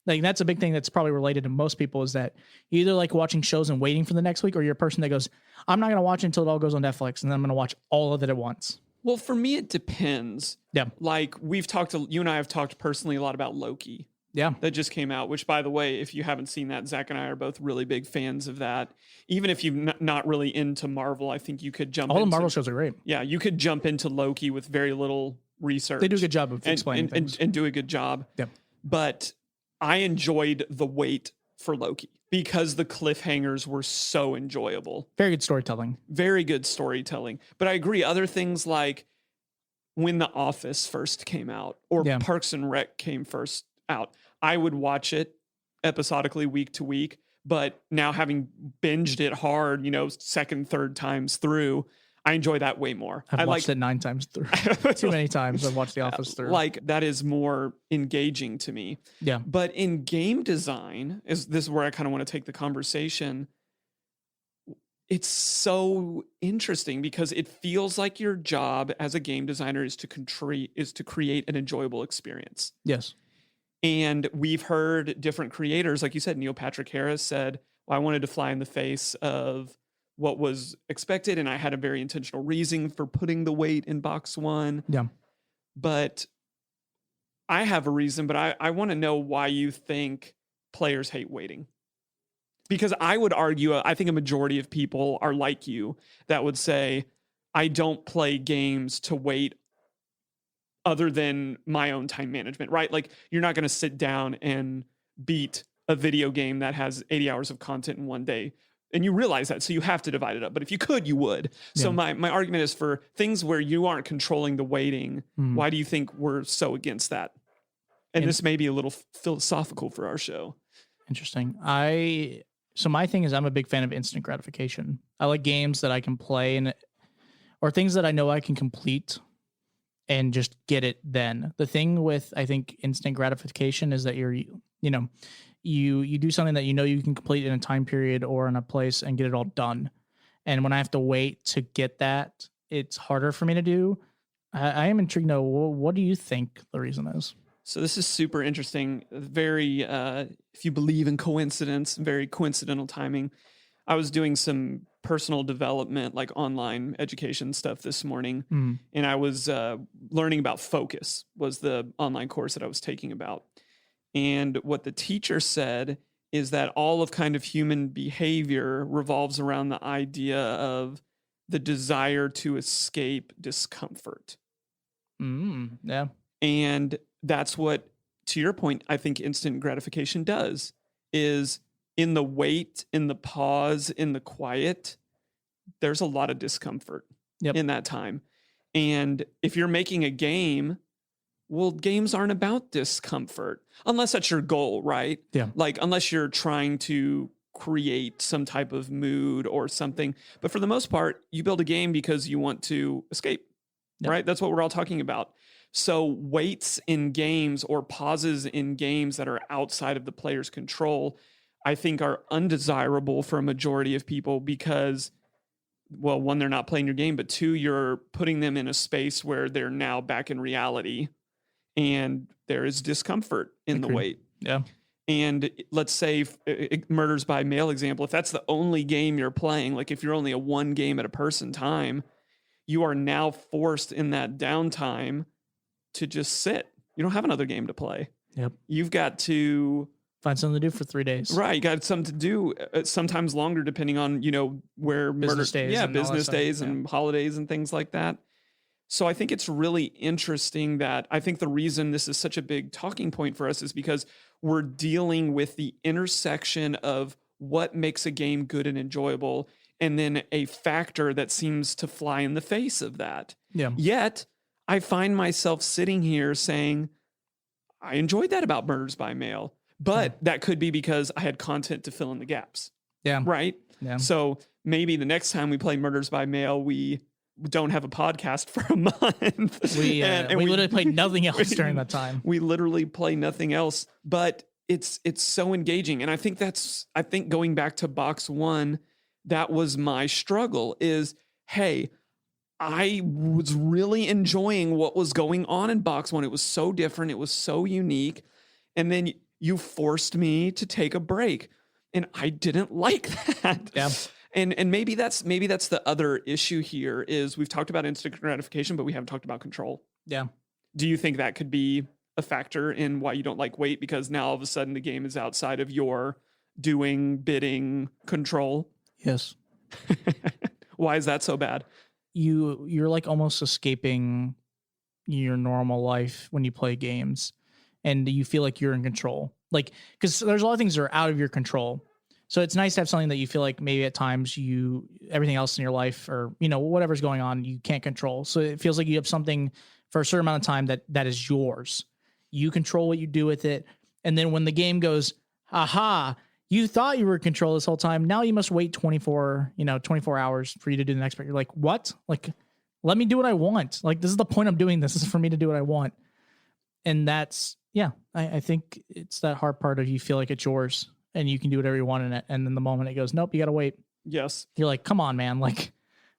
Like that's a big thing that's probably related to most people is that you either like watching shows and waiting for the next week, or you're a person that goes, I'm not going to watch it until it all goes on Netflix, and then I'm going to watch all of it at once. Well, for me, it depends. Yeah. Like you and I have talked personally a lot about Loki. Yeah. That just came out, which by the way, if you haven't seen that, Zach and I are both really big fans of that. Even if you're not really into Marvel, I think you could jump all the Marvel shows are great. Yeah, you could jump into Loki with very little research. They do a good job of explaining things. And do a good job. Yeah. But I enjoyed the wait for Loki because the cliffhangers were so enjoyable. Very good storytelling. Very good storytelling. But I agree, other things like when The Office first came out or Parks and Rec came first out, I would watch it episodically week to week, but now having binged it hard, second, third times through, I enjoy that way more. I've watched it 9 times through. Too many times I've watched The Office through. Like that is more engaging to me. Yeah. But in game design, this is where I kind of want to take the conversation. It's so interesting because it feels like your job as a game designer is to create an enjoyable experience. Yes. And we've heard different creators, like you said, Neil Patrick Harris said, well, I wanted to fly in the face of what was expected, and I had a very intentional reason for putting the weight in box 1. Yeah. But I have a reason, but I want to know why you think players hate waiting. Because I would argue, I think a majority of people are like you that would say, I don't play games to wait other than my own time management, right? Like you're not going to sit down and beat a video game that has 80 hours of content in one day. And you realize that, so you have to divide it up. But if you could, you would. So my argument is for things where you aren't controlling the waiting, why do you think we're so against that? And this may be a little philosophical for our show. Interesting. So my thing is I'm a big fan of instant gratification. I like games that I can play or things that I know I can complete and just get it then. The thing with, I think, instant gratification is that you do something that you can complete in a time period or in a place and get it all done. And when I have to wait to get that, it's harder for me to do. I am intrigued to know, what do you think the reason is? So this is super interesting. Very, if you believe in coincidence, very coincidental timing. I was doing some personal development, like online education stuff this morning, and I was learning about focus, was the online course that I was taking about. And what the teacher said is that all of kind of human behavior revolves around the idea of the desire to escape discomfort. Yeah. And that's what, to your point, I think instant gratification does, is in the wait, in the pause, in the quiet, there's a lot of discomfort in that time. And if you're making a game, well, games aren't about discomfort, unless that's your goal, right? Yeah. Like, unless you're trying to create some type of mood or something. But for the most part, you build a game because you want to escape, right? That's what we're all talking about. So waits in games or pauses in games that are outside of the player's control, I think are undesirable for a majority of people because, well, one, they're not playing your game, but two, you're putting them in a space where they're now back in reality and there is discomfort in the wait. Yeah. And let's say Murders by Mail example, if that's the only game you're playing, like if you're only a one game at a person time, you are now forced in that downtime to just sit. You don't have another game to play. Yep. You've got to find something to do for 3 days. Right. You got something to do, sometimes longer, depending on, where business days. Yeah. And business days and holidays and things like that. So I think it's really interesting that I think the reason this is such a big talking point for us is because we're dealing with the intersection of what makes a game good and enjoyable, and then a factor that seems to fly in the face of that. Yeah. Yet I find myself sitting here saying, I enjoyed that about Murders by Mail, but that could be because I had content to fill in the gaps. Yeah. Right. Yeah. So maybe the next time we play Murders by Mail, we don't have a podcast for a month. We literally played nothing else during that time. We literally play nothing else, but it's so engaging. And I think going back to box one, that was my struggle is, hey, I was really enjoying what was going on in box one. It was so different. It was so unique. And then you forced me to take a break, and I didn't like that. Yeah. And maybe that's the other issue here is we've talked about instant gratification, but we haven't talked about control. Yeah. Do you think that could be a factor in why you don't like wait? Because now all of a sudden the game is outside of your doing, bidding, control. Yes. Why is that so bad? You're like almost escaping your normal life when you play games, and you feel like you're in control. Like, because there's a lot of things that are out of your control. So it's nice to have something that you feel like maybe at times everything else in your life or, whatever's going on, you can't control. So it feels like you have something for a certain amount of time that is yours. You control what you do with it. And then when the game goes, aha, you thought you were in control this whole time. Now you must wait 24 hours for you to do the next part. You're like, what? Like, let me do what I want. Like, this is the point I'm doing this. This is for me to do what I want. And that's, I think it's that hard part of you feel like it's yours and you can do whatever you want in it. And then the moment it goes, nope, you got to wait. Yes. You're like, come on, man. Like,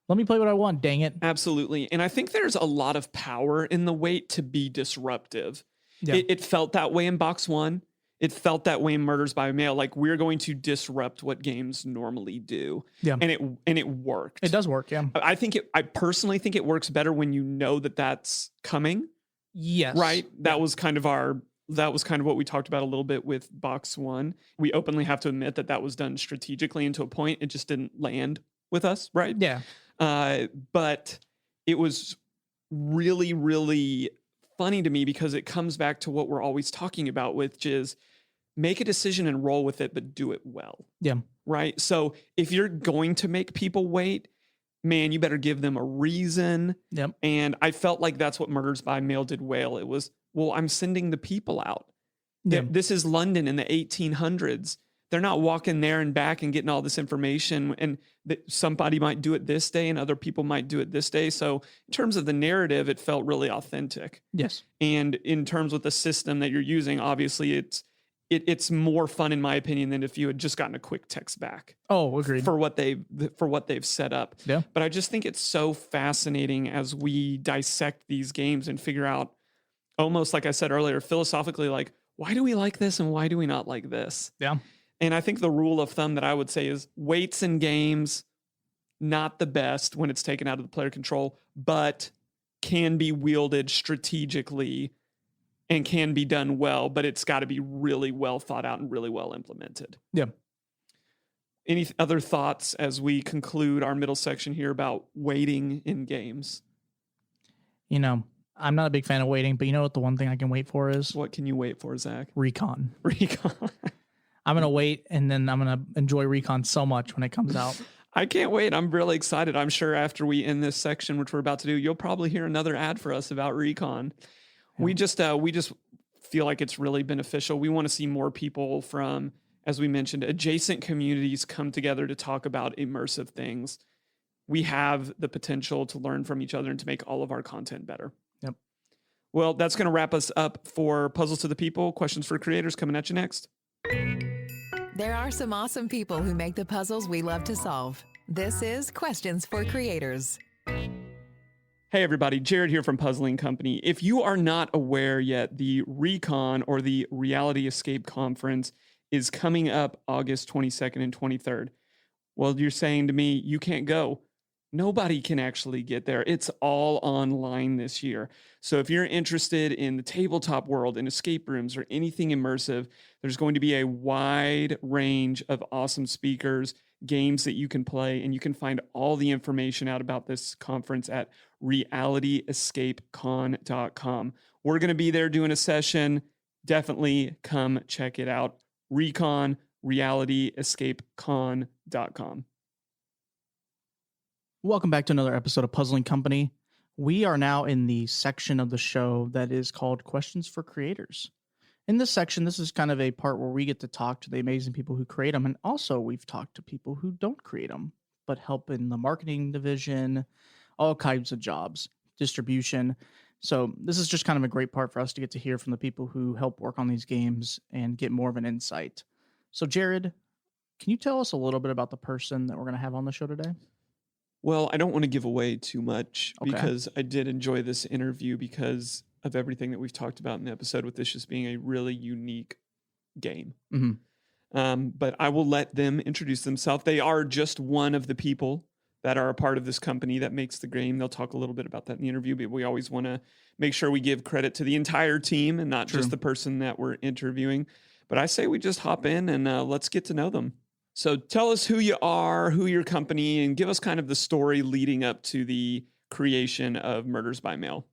let me play what I want. Dang it. Absolutely. And I think there's a lot of power in the wait to be disruptive. Yeah. It felt that way in box one. It felt that way in Murders by Mail. Like, we're going to disrupt what games normally do. Yeah. And it worked. It does work. Yeah. I personally think it works better when you know that that's coming. Yes. Right. That was kind of what we talked about a little bit with box one. We openly have to admit that was done strategically, and to a point, it just didn't land with us. Right. Yeah. But it was really, really funny to me because it comes back to what we're always talking about, which is make a decision and roll with it, but do it well. Yeah. Right. So if you're going to make people wait, man, you better give them a reason. Yep. And I felt like that's what Murders by Mail did well. It was, well, I'm sending the people out. Yeah. This is London in the 1800s. They're not walking there and back and getting all this information, and somebody might do it this day and other people might do it this day. So in terms of the narrative, it felt really authentic. Yes. And in terms of the system that you're using, obviously it's more fun, in my opinion, than if you had just gotten a quick text back. Oh, agreed. For what they've set up. Yeah. But I just think it's so fascinating as we dissect these games and figure out, almost like I said earlier, philosophically, like, why do we like this and why do we not like this? Yeah. And I think the rule of thumb that I would say is weights in games, not the best when it's taken out of the player control, but can be wielded strategically and can be done well, but it's got to be really well thought out and really well implemented. Yeah. Any other thoughts as we conclude our middle section here about waiting in games? You know, I'm not a big fan of waiting, but you know what the one thing I can wait for is? What can you wait for, Zach? Recon. Recon. I'm going to wait, and then I'm going to enjoy Recon so much when it comes out. I can't wait. I'm really excited. I'm sure after we end this section, which we're about to do, you'll probably hear another ad for us about Recon. Yeah. We just feel like it's really beneficial. We want to see more people from, as we mentioned, adjacent communities come together to talk about immersive things. We have the potential to learn from each other and to make all of our content better. Yep. Well, that's going to wrap us up for Puzzles to the People. Questions for Creators coming at you next. There are some awesome people who make the puzzles we love to solve. This is Questions for Creators. Hey everybody, Jared here from Puzzling Company. If you are not aware yet, the Recon, or the Reality Escape Conference, is coming up August 22nd and 23rd. Well, you're saying to me, you can't go. Nobody can actually get there. It's all online this year. So if you're interested in the tabletop world, in escape rooms, or anything immersive, there's going to be a wide range of awesome speakers, games that you can play, and you can find all the information out about this conference at realityescapecon.com. We're going to be there doing a session. Definitely come check it out. Recon, realityescapecon.com. Welcome back to another episode of Puzzling Company. We are now in the section of the show that is called Questions for Creators. In this section, this is kind of a part where we get to talk to the amazing people who create them. And also we've talked to people who don't create them, but help in the marketing division, all kinds of jobs, distribution. So this is just kind of a great part for us to get to hear from the people who help work on these games and get more of an insight. So Jared, can you tell us a little bit about the person that we're going to have on the show today? Well, I don't want to give away too much because I did enjoy this interview because of everything that we've talked about in the episode, with this just being a really unique game. Mm-hmm. But I will let them introduce themselves. They are just one of the people that are a part of this company that makes the game. They'll talk a little bit about that in the interview, but we always want to make sure we give credit to the entire team and not just the person that we're interviewing. But I say we just hop in and let's get to know them. So tell us who you are, who your company, and give us kind of the story leading up to the creation of Murders by Mail.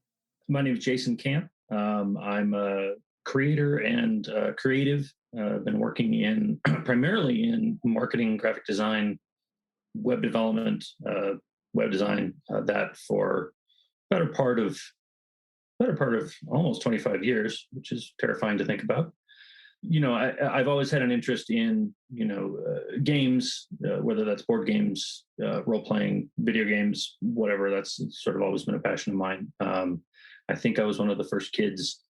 My name is Jason Camp. I'm a creator and creative. I've been working primarily in marketing, graphic design, web development, that for better part of almost 25 years, which is terrifying to think about. You know, I've always had an interest in, games, whether that's board games, role-playing, video games, whatever. That's sort of always been a passion of mine. I think I was one of the first kids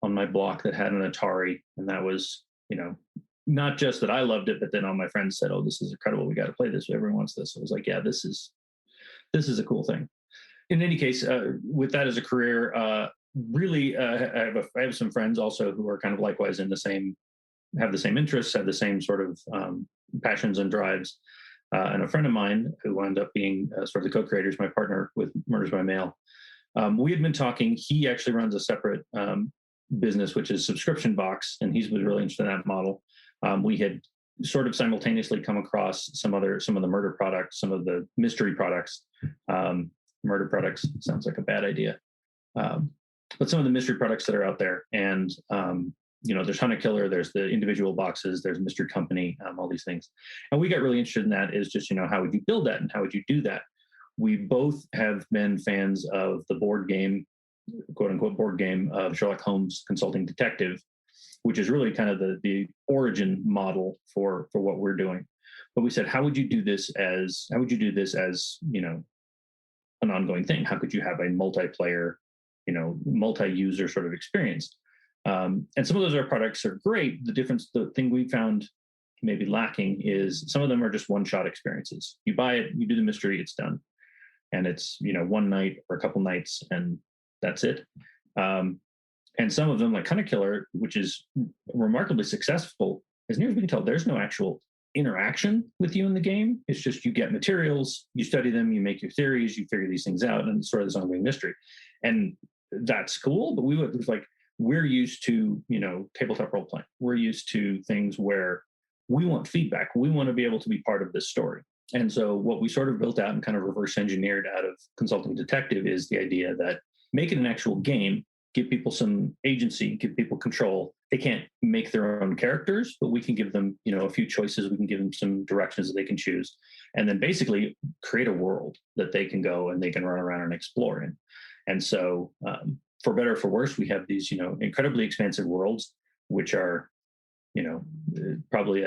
on my block that had an Atari, and that was, not just that I loved it, but then all my friends said, "Oh, this is incredible. We got to play this. Everyone wants this." I was like, "Yeah, this is a cool thing." In any case, with that as a career, really, I have some friends also who are kind of likewise have the same interests, have the same sort of passions and drives. And a friend of mine who wound up being sort of the co-creators, my partner with Murders by Mail, we had been talking. He actually runs a separate business, which is Subscription Box, and he's been really interested in that model. We had sort of simultaneously come across some of the murder products, some of the mystery products. Murder products sounds like a bad idea. But some of the mystery products that are out there, and there's Hunter Killer, there's the individual boxes, there's Mystery Company, all these things. And we got really interested in that, is just, how would you build that and how would you do that? We both have been fans of the board game, quote unquote board game, of Sherlock Holmes Consulting Detective, which is really kind of the origin model for what we're doing. But we said, how would you do this as an ongoing thing? How could you have a multiplayer, multi-user sort of experience? And some of those products are great. The thing we found maybe lacking is some of them are just one-shot experiences. You buy it, you do the mystery, it's done. And it's, one night or a couple nights, and that's it. And some of them, like Hunter Killer, which is remarkably successful, as near as we can tell, there's no actual interaction with you in the game. It's just you get materials, you study them, you make your theories, you figure these things out, and it's sort of this ongoing mystery. And that's cool, but we're used to, tabletop role playing. We're used to things where we want feedback. We want to be able to be part of this story. And so what we sort of built out and kind of reverse engineered out of Consulting Detective is the idea that make it an actual game, give people some agency, give people control. They can't make their own characters, but we can give them, a few choices. We can give them some directions that they can choose, and then basically create a world that they can go and they can run around and explore in. And so, for better or for worse, we have these, incredibly expansive worlds, which are, probably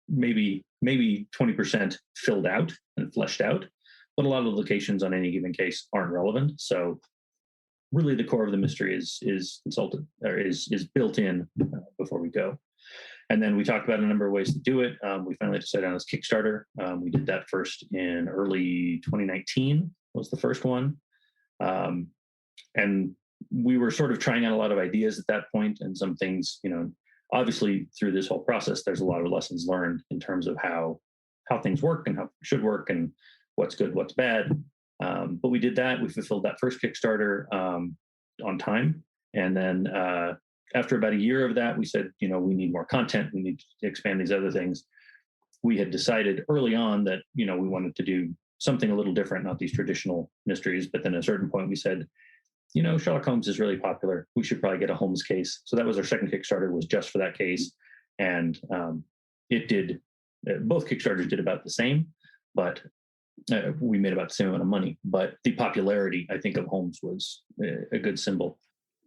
maybe 20% filled out and fleshed out, but a lot of the locations on any given case aren't relevant. So really the core of the mystery is consulted, or is built in before we go. And then we talked about a number of ways to do it. We finally decided on this Kickstarter. We did that first in early 2019 was the first one. And we were sort of trying out a lot of ideas at that point, and some things, obviously through this whole process, there's a lot of lessons learned in terms of how things work and how should work and what's good, what's bad. But we did that. We fulfilled that first Kickstarter on time. And then after about a year of that, we said, we need more content. We need to expand these other things. We had decided early on that, we wanted to do something a little different, not these traditional mysteries. But then at a certain point we said, Sherlock Holmes is really popular. We should probably get a Holmes case. So that was our second Kickstarter, was just for that case. And it did, both Kickstarters did about the same, but we made about the same amount of money. But the popularity, I think, of Holmes was a good symbol.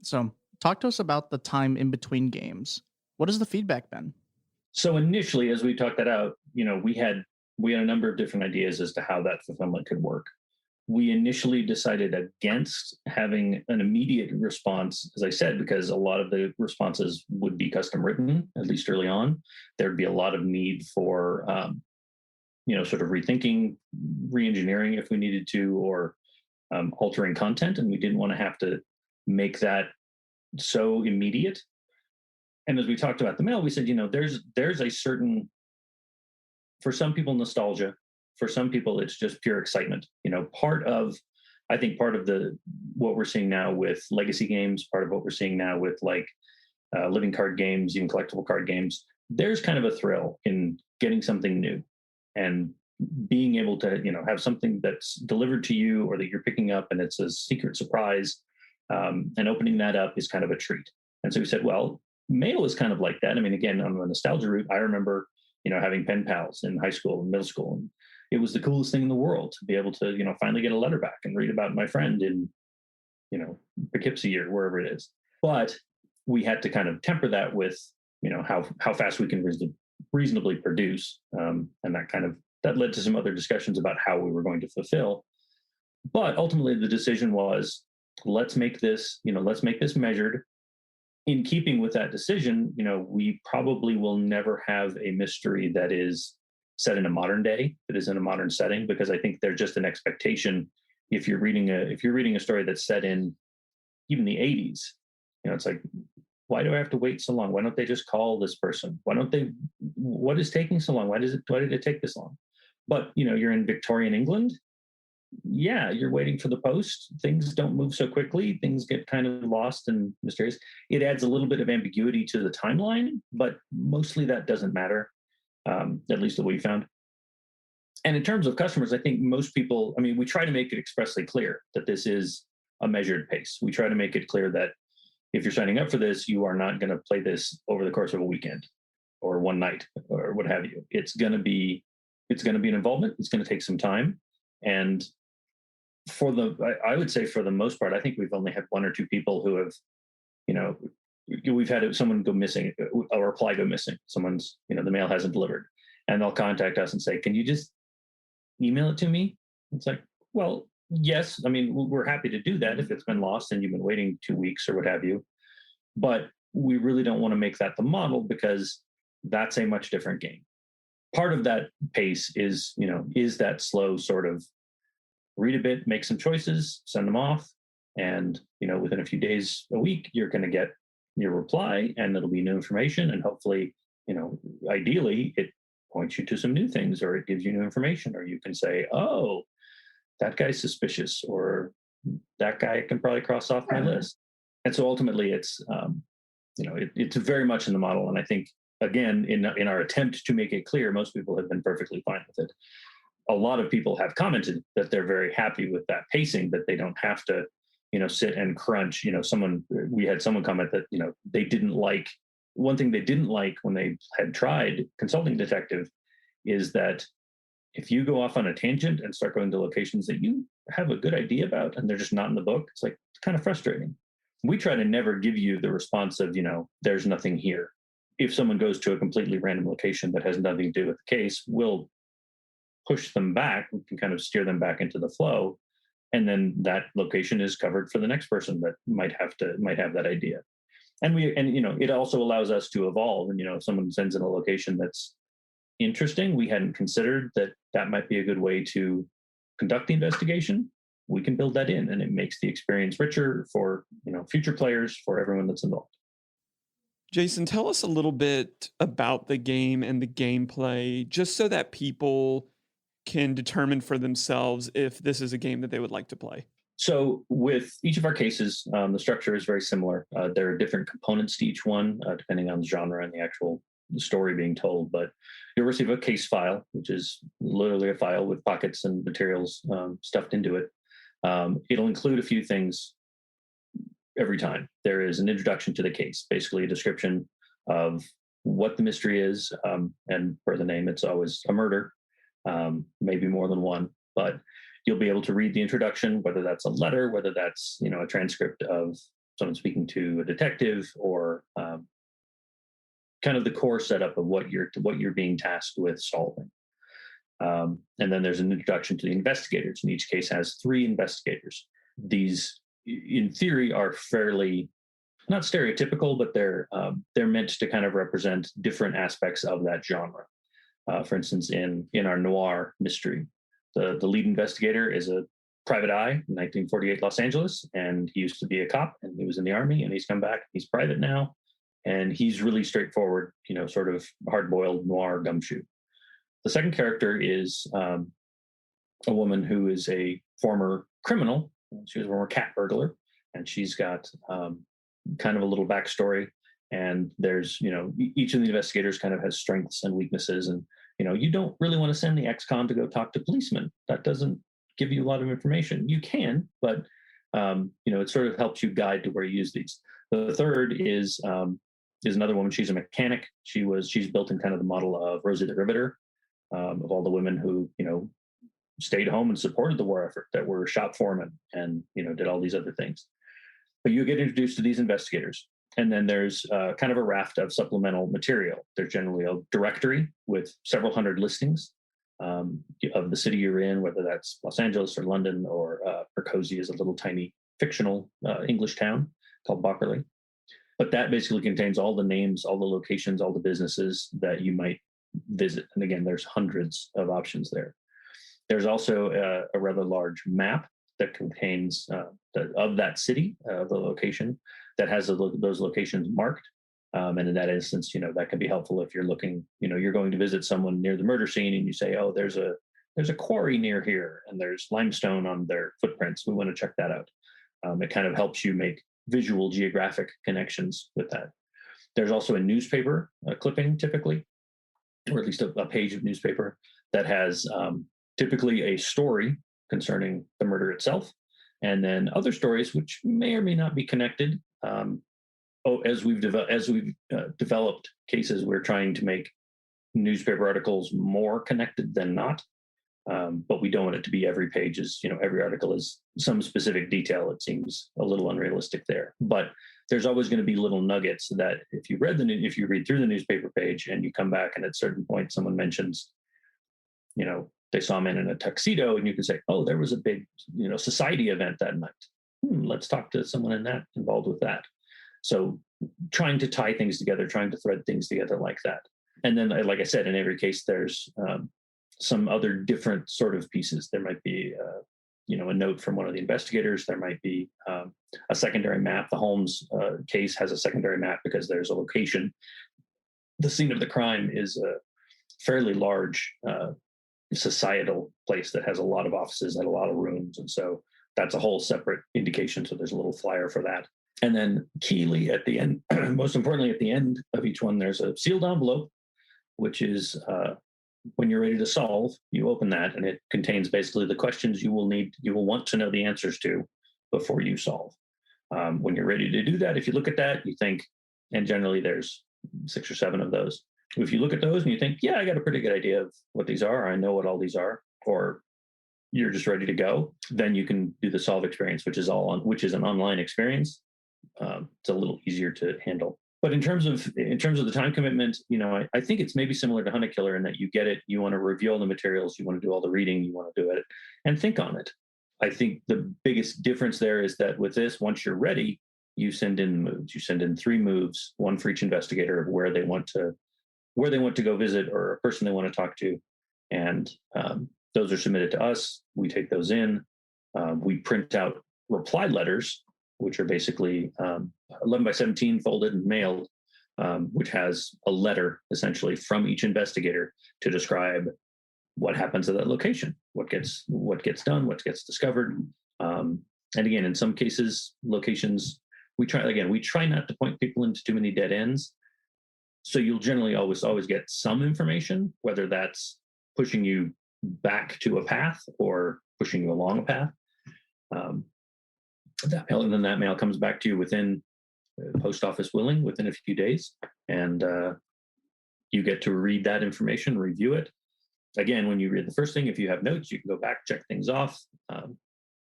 So talk to us about the time in between games. What has the feedback been? So initially, as we talked that out, we had a number of different ideas as to how that fulfillment could work. We initially decided against having an immediate response, as I said, because a lot of the responses would be custom written, at least early on. There'd be a lot of need for, sort of rethinking, re-engineering if we needed to, or altering content. And we didn't want to have to make that so immediate. And as we talked about the mail, we said, there's a certain, for some people, nostalgia. For some people, it's just pure excitement. Part of what we're seeing now with legacy games, part of what we're seeing now with living card games, even collectible card games, there's kind of a thrill in getting something new and being able to, have something that's delivered to you or that you're picking up and it's a secret surprise. And opening that up is kind of a treat. And so we said, well, mail is kind of like that. I mean, again, on the nostalgia route, I remember, having pen pals in high school and middle school. And it was the coolest thing in the world to be able to, finally get a letter back and read about my friend in, Poughkeepsie or wherever it is. But we had to kind of temper that with, how fast we can reasonably produce. And that led to some other discussions about how we were going to fulfill. But ultimately the decision was, let's make this measured. In keeping with that decision, we probably will never have a mystery that is set in a modern day, that is in a modern setting, because I think there's just an expectation. If you're reading a story that's set in even the 80s, it's like, why do I have to wait so long? Why don't they just call this person? What is taking so long? Why did it take this long? But you're in Victorian England. Yeah, you're waiting for the post. Things don't move so quickly. Things get kind of lost and mysterious. It adds a little bit of ambiguity to the timeline, but mostly that doesn't matter, at least that we found. And in terms of customers, I think most people, we try to make it expressly clear that this is a measured pace. We try to make it clear that if you're signing up for this, you are not going to play this over the course of a weekend or one night or what have you. It's going to be an involvement. It's going to take some time. And I would say for the most part, I think we've only had one or two people who have, we've had someone go missing, a reply go missing. Someone's, the mail hasn't delivered, and they'll contact us and say, can you just email it to me? It's like, well, yes. We're happy to do that if it's been lost and you've been waiting 2 weeks or what have you. But we really don't want to make that the model because that's a much different game. Part of that pace is, is that slow sort of read a bit, make some choices, send them off. And, within a few days, a week, you're going to get your reply and it'll be new information. And hopefully, ideally it points you to some new things, or it gives you new information, or you can say, oh, that guy's suspicious, or that guy can probably cross off my list. And so ultimately it's, it's very much in the model. And I think, again, in our attempt to make it clear, most people have been perfectly fine with it. A lot of people have commented that they're very happy with that pacing, that they don't have to, sit and crunch. We had someone comment that, they didn't like, one thing they didn't like when they had tried Consulting Detective is that if you go off on a tangent and start going to locations that you have a good idea about and they're just not in the book, it's like kind of frustrating. We try to never give you the response of, there's nothing here. If someone goes to a completely random location that has nothing to do with the case, we'll push them back. We can kind of steer them back into the flow. And then that location is covered for the next person that might have that idea. And it also allows us to evolve. And, if someone sends in a location that's interesting, we hadn't considered that might be a good way to conduct the investigation, we can build that in, and it makes the experience richer for, future players, for everyone that's involved. Jason, tell us a little bit about the game and the gameplay, just so that people can determine for themselves if this is a game that they would like to play. So with each of our cases, the structure is very similar. There are different components to each one, depending on the genre and the actual story being told. But you'll receive a case file, which is literally a file with pockets and materials stuffed into it. It'll include a few things every time. There is an introduction to the case, basically a description of what the mystery is. And per the name, it's always a murder, maybe more than one, but you'll be able to read the introduction, whether that's a letter, whether that's, a transcript of someone speaking to a detective, or kind of the core setup of what you're being tasked with solving. And then there's an introduction to the investigators, and each case has 3 investigators. These, in theory, are fairly not stereotypical, but they're meant to kind of represent different aspects of that genre. For instance, in our noir mystery, the lead investigator is a private eye in 1948 Los Angeles, and he used to be a cop, and he was in the army, and he's come back. He's private now, and he's really straightforward, sort of hard-boiled noir gumshoe. The second character is a woman who is a former criminal. She was a former cat burglar, and she's got kind of a little backstory. And there's, each of the investigators kind of has strengths and weaknesses. And, you don't really want to send the ex-con to go talk to policemen. That doesn't give you a lot of information. You can, but, it sort of helps you guide to where you use these. The third is another woman. She's a mechanic. She's built in kind of the model of Rosie the Riveter, of all the women who, stayed home and supported the war effort, that were shop foremen and, did all these other things. But you get introduced to these investigators. And then there's kind of a raft of supplemental material. There's generally a directory with several hundred listings of the city you're in, whether that's Los Angeles or London, or Percosi is a little tiny fictional English town called Bockerley. But that basically contains all the names, all the locations, all the businesses that you might visit. And again, there's hundreds of options there. There's also a rather large map that contains of that city, the location, that has those locations marked. And in that instance, that can be helpful if you're looking, you're going to visit someone near the murder scene and you say, oh, there's a quarry near here and there's limestone on their footprints. We want to check that out. It kind of helps you make visual geographic connections with that. There's also a newspaper clipping typically, or at least a page of newspaper that has typically a story concerning the murder itself, and then other stories which may or may not be connected. As we've developed cases, we're trying to make newspaper articles more connected than not, but we don't want it to be every page is, every article is some specific detail. It seems a little unrealistic there, but there's always going to be little nuggets that if you read through the newspaper page and you come back and at a certain point someone mentions, they saw a man in a tuxedo, and you can say, oh, there was a big, society event that night. Let's talk to someone involved with that. So trying to tie things together, trying to thread things together like that. And then, like I said, in every case, there's some other different sort of pieces. There might be, a note from one of the investigators. There might be a secondary map. The Holmes case has a secondary map because there's a location. The scene of the crime is a fairly large societal place that has a lot of offices and a lot of rooms. And so that's a whole separate indication. So there's a little flyer for that. And then keyly at the end, most importantly, at the end of each one, there's a sealed envelope, which is when you're ready to solve, you open that and it contains basically the questions you will want to know the answers to before you solve. When you're ready to do that, if you look at that, you think, and generally there's 6 or 7 of those. If you look at those and you think, yeah, I got a pretty good idea of what these are, I know what all these are, or you're just ready to go, then you can do the solve experience, which is an online experience. It's a little easier to handle. But in terms of the time commitment, I think it's maybe similar to Hunt a Killer in that you get it, you want to review all the materials, you want to do all the reading, you want to do it and think on it. I think the biggest difference there is that with this, once you're ready, you send in moves. You send in 3 moves, one for each investigator of where they want to go visit or a person they want to talk to. And those are submitted to us. We take those in. We print out reply letters, which are basically 11 by 17 folded and mailed, which has a letter essentially from each investigator to describe what happens at that location, what gets done, what gets discovered. And again, in some cases, locations, we try not to point people into too many dead ends. So you'll generally always get some information, whether that's pushing you back to a path or pushing you along a path. That mail comes back to you within post office willing within a few days, and you get to read that information, review it. Again, when you read the first thing, if you have notes, you can go back, check things off,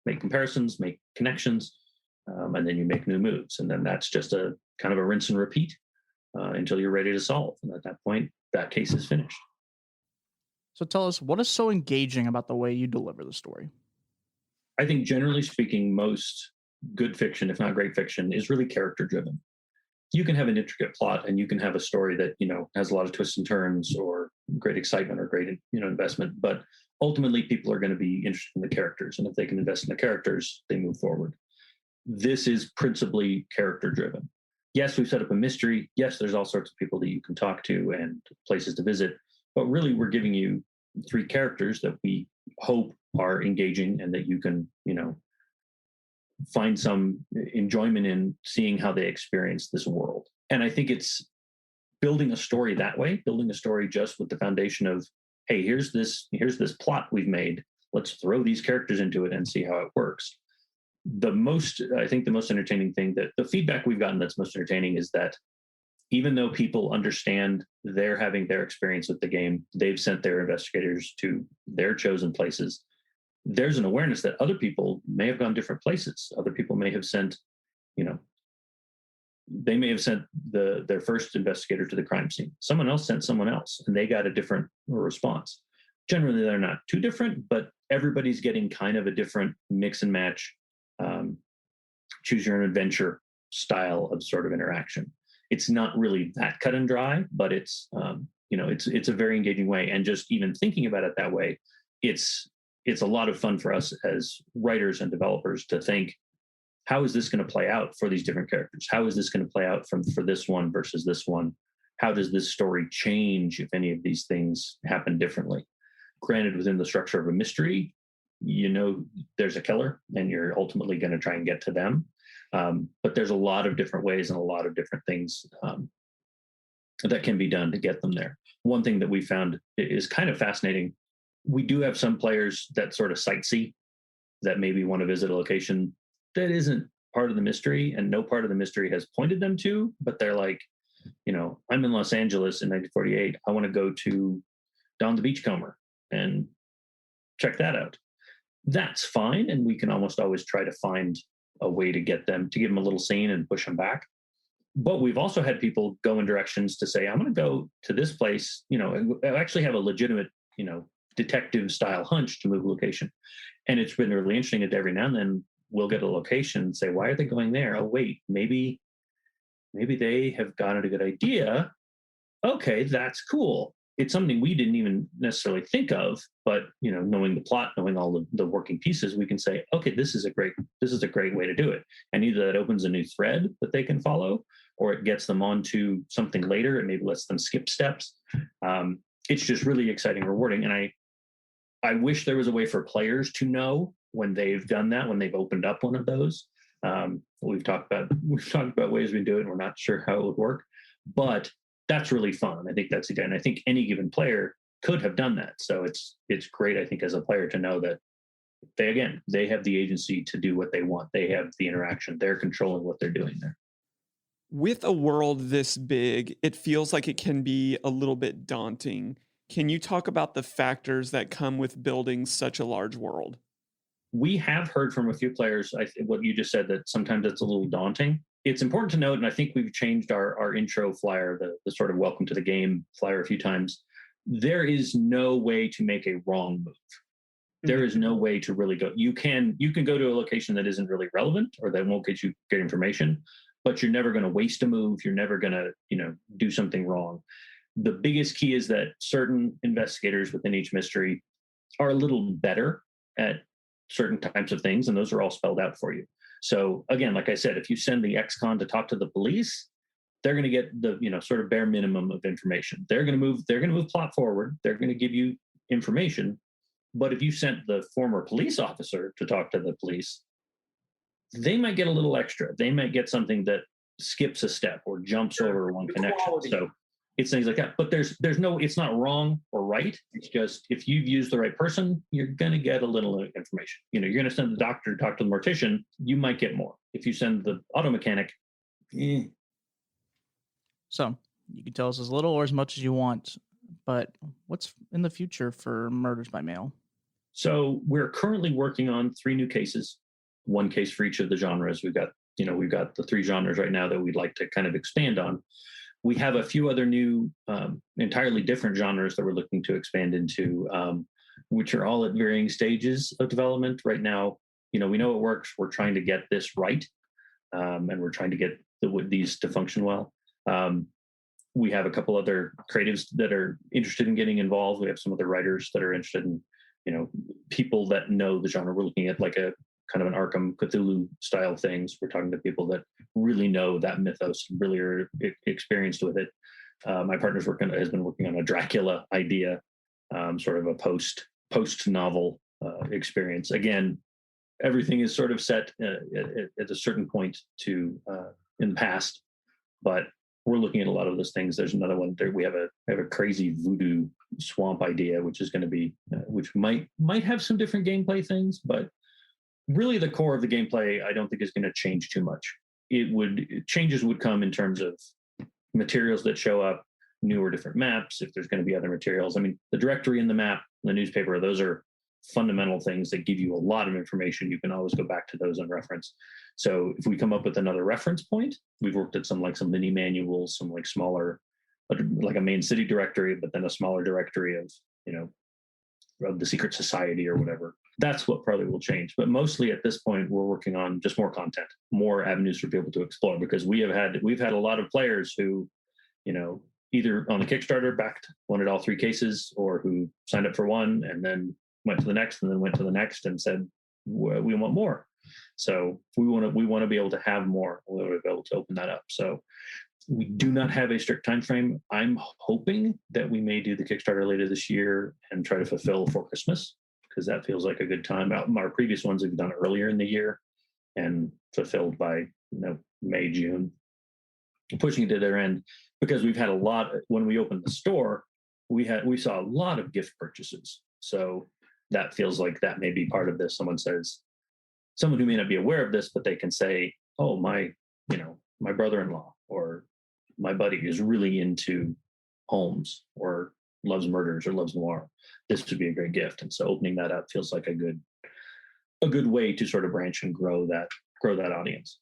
make comparisons, make connections, and then you make new moves. And then that's just a kind of a rinse and repeat until you're ready to solve. And at that point, that case is finished. So tell us, what is so engaging about the way you deliver the story? I think generally speaking, most good fiction, if not great fiction, is really character driven. You can have an intricate plot and you can have a story that, has a lot of twists and turns or great excitement or great, investment. But ultimately, people are going to be interested in the characters. And if they can invest in the characters, they move forward. This is principally character driven. Yes, we've set up a mystery. Yes, there's all sorts of people that you can talk to and places to visit. But really, we're giving you 3 characters that we hope are engaging and that you can, find some enjoyment in seeing how they experience this world. And I think it's building a story that way, building a story just with the foundation of, hey, here's this plot we've made. Let's throw these characters into it and see how it works. The most entertaining thing, that the feedback we've gotten that's most entertaining is that even though people understand they're having their experience with the game, they've sent their investigators to their chosen places. There's an awareness that other people may have gone different places. Other people may have sent, they may have sent their first investigator to the crime scene. Someone else sent someone else and they got a different response. Generally, they're not too different, but everybody's getting kind of a different mix and match, choose your own adventure style of sort of interaction. It's not really that cut and dry, but it's a very engaging way. And just even thinking about it that way, it's a lot of fun for us as writers and developers to think, how is this going to play out for these different characters? How is this going to play out for this one versus this one? How does this story change if any of these things happen differently? Granted, within the structure of a mystery, there's a killer and you're ultimately going to try and get to them. But there's a lot of different ways and a lot of different things that can be done to get them there. One thing that we found is kind of fascinating. We do have some players that sort of sightsee, that maybe want to visit a location that isn't part of the mystery and no part of the mystery has pointed them to, but they're like, I'm in Los Angeles in 1948. I want to go to Don the Beachcomber and check that out. That's fine. And we can almost always try to find a way to give them a little scene and push them back. But we've also had people go in directions to say, I'm going to go to this place, actually have a legitimate, detective style hunch to move location. And it's been really interesting that every now and then we'll get a location and say, why are they going there? Oh, wait, maybe maybe they have gotten a good idea. Okay, that's cool. It's something we didn't even necessarily think of, but knowing the plot, knowing all the working pieces, we can say, okay, this is a great way to do it. And either that opens a new thread that they can follow, or it gets them onto something later and maybe lets them skip steps. It's just really exciting, rewarding. And I wish there was a way for players to know when they've done that, when they've opened up one of those. We've talked about ways we do it, and we're not sure how it would work, but that's really fun. I think that's again. I think any given player could have done that. So it's great. I think as a player to know that they have the agency to do what they want. They have the interaction. They're controlling what they're doing there. With a world this big, it feels like it can be a little bit daunting. Can you talk about the factors that come with building such a large world? We have heard from a few players what you just said, that sometimes it's a little daunting. It's important to note, and I think we've changed our intro flyer, the sort of welcome to the game flyer a few times. There is no way to make a wrong move. There is no way to really go. You can go to a location that isn't really relevant or that won't get you good information, but you're never going to waste a move. You're never going to do something wrong. The biggest key is that certain investigators within each mystery are a little better at certain types of things, and those are all spelled out for you. So again, like I said, if you send the ex-con to talk to the police, they're going to get the sort of bare minimum of information. They're going to move plot forward. They're going to give you information. But if you sent the former police officer to talk to the police, they might get a little extra. They might get something that skips a step or jumps over one connection. So it's things like that. But there's no, it's not wrong or right. It's just, if you've used the right person, you're going to get a little information. You're going to send the doctor to talk to the mortician, you might get more. If you send the auto mechanic, So you can tell us as little or as much as you want, but what's in the future for Murders by Mail? So we're currently working on 3 new cases, 1 case for each of the genres. We've got the 3 genres right now that we'd like to kind of expand on. We have a few other new, entirely different genres that we're looking to expand into, which are all at varying stages of development right now. We know it works. We're trying to get this right, and we're trying to get these to function well. We have a couple other creatives that are interested in getting involved. We have some other writers that are interested in, people that know the genre. We're looking at like a kind of an Arkham Cthulhu style things. We're talking to people that really know that mythos, really are experienced with it. My partner's has been working on a Dracula idea, sort of a post novel experience. Again, everything is sort of set at a certain point in the past, but we're looking at a lot of those things. There's another one there. We have a crazy voodoo swamp idea, which is going to be, which might have some different gameplay things, but really the core of the gameplay, I don't think is going to change too much. Changes would come in terms of materials that show up, new or different maps, if there's going to be other materials. I mean, the directory in the map, the newspaper, those are fundamental things that give you a lot of information. You can always go back to those and reference. So if we come up with another reference point, we've worked at some mini manuals, some like smaller, like a main city directory, but then a smaller directory of, of the secret society or whatever. That's what probably will change. But mostly at this point, we're working on just more content, more avenues for people to explore, because we've had a lot of players who, either on the Kickstarter wanted all 3 cases, or who signed up for one and then went to the next and then went to the next and said, we want more. So we want to be able to have more. We want to be able to open that up. So we do not have a strict time frame. I'm hoping that we may do the Kickstarter later this year and try to fulfill for Christmas, because that feels like a good time. Our previous ones we've done earlier in the year and fulfilled by May, June, pushing it to their end, because we've had a lot. When we opened the store, we saw a lot of gift purchases. So that feels like that may be part of this. Someone who may not be aware of this, but they can say, oh, my brother-in-law or my buddy is really into Holmes or loves murders or loves noir. This would be a great gift. And so opening that up feels like a good way to sort of branch and grow that audience.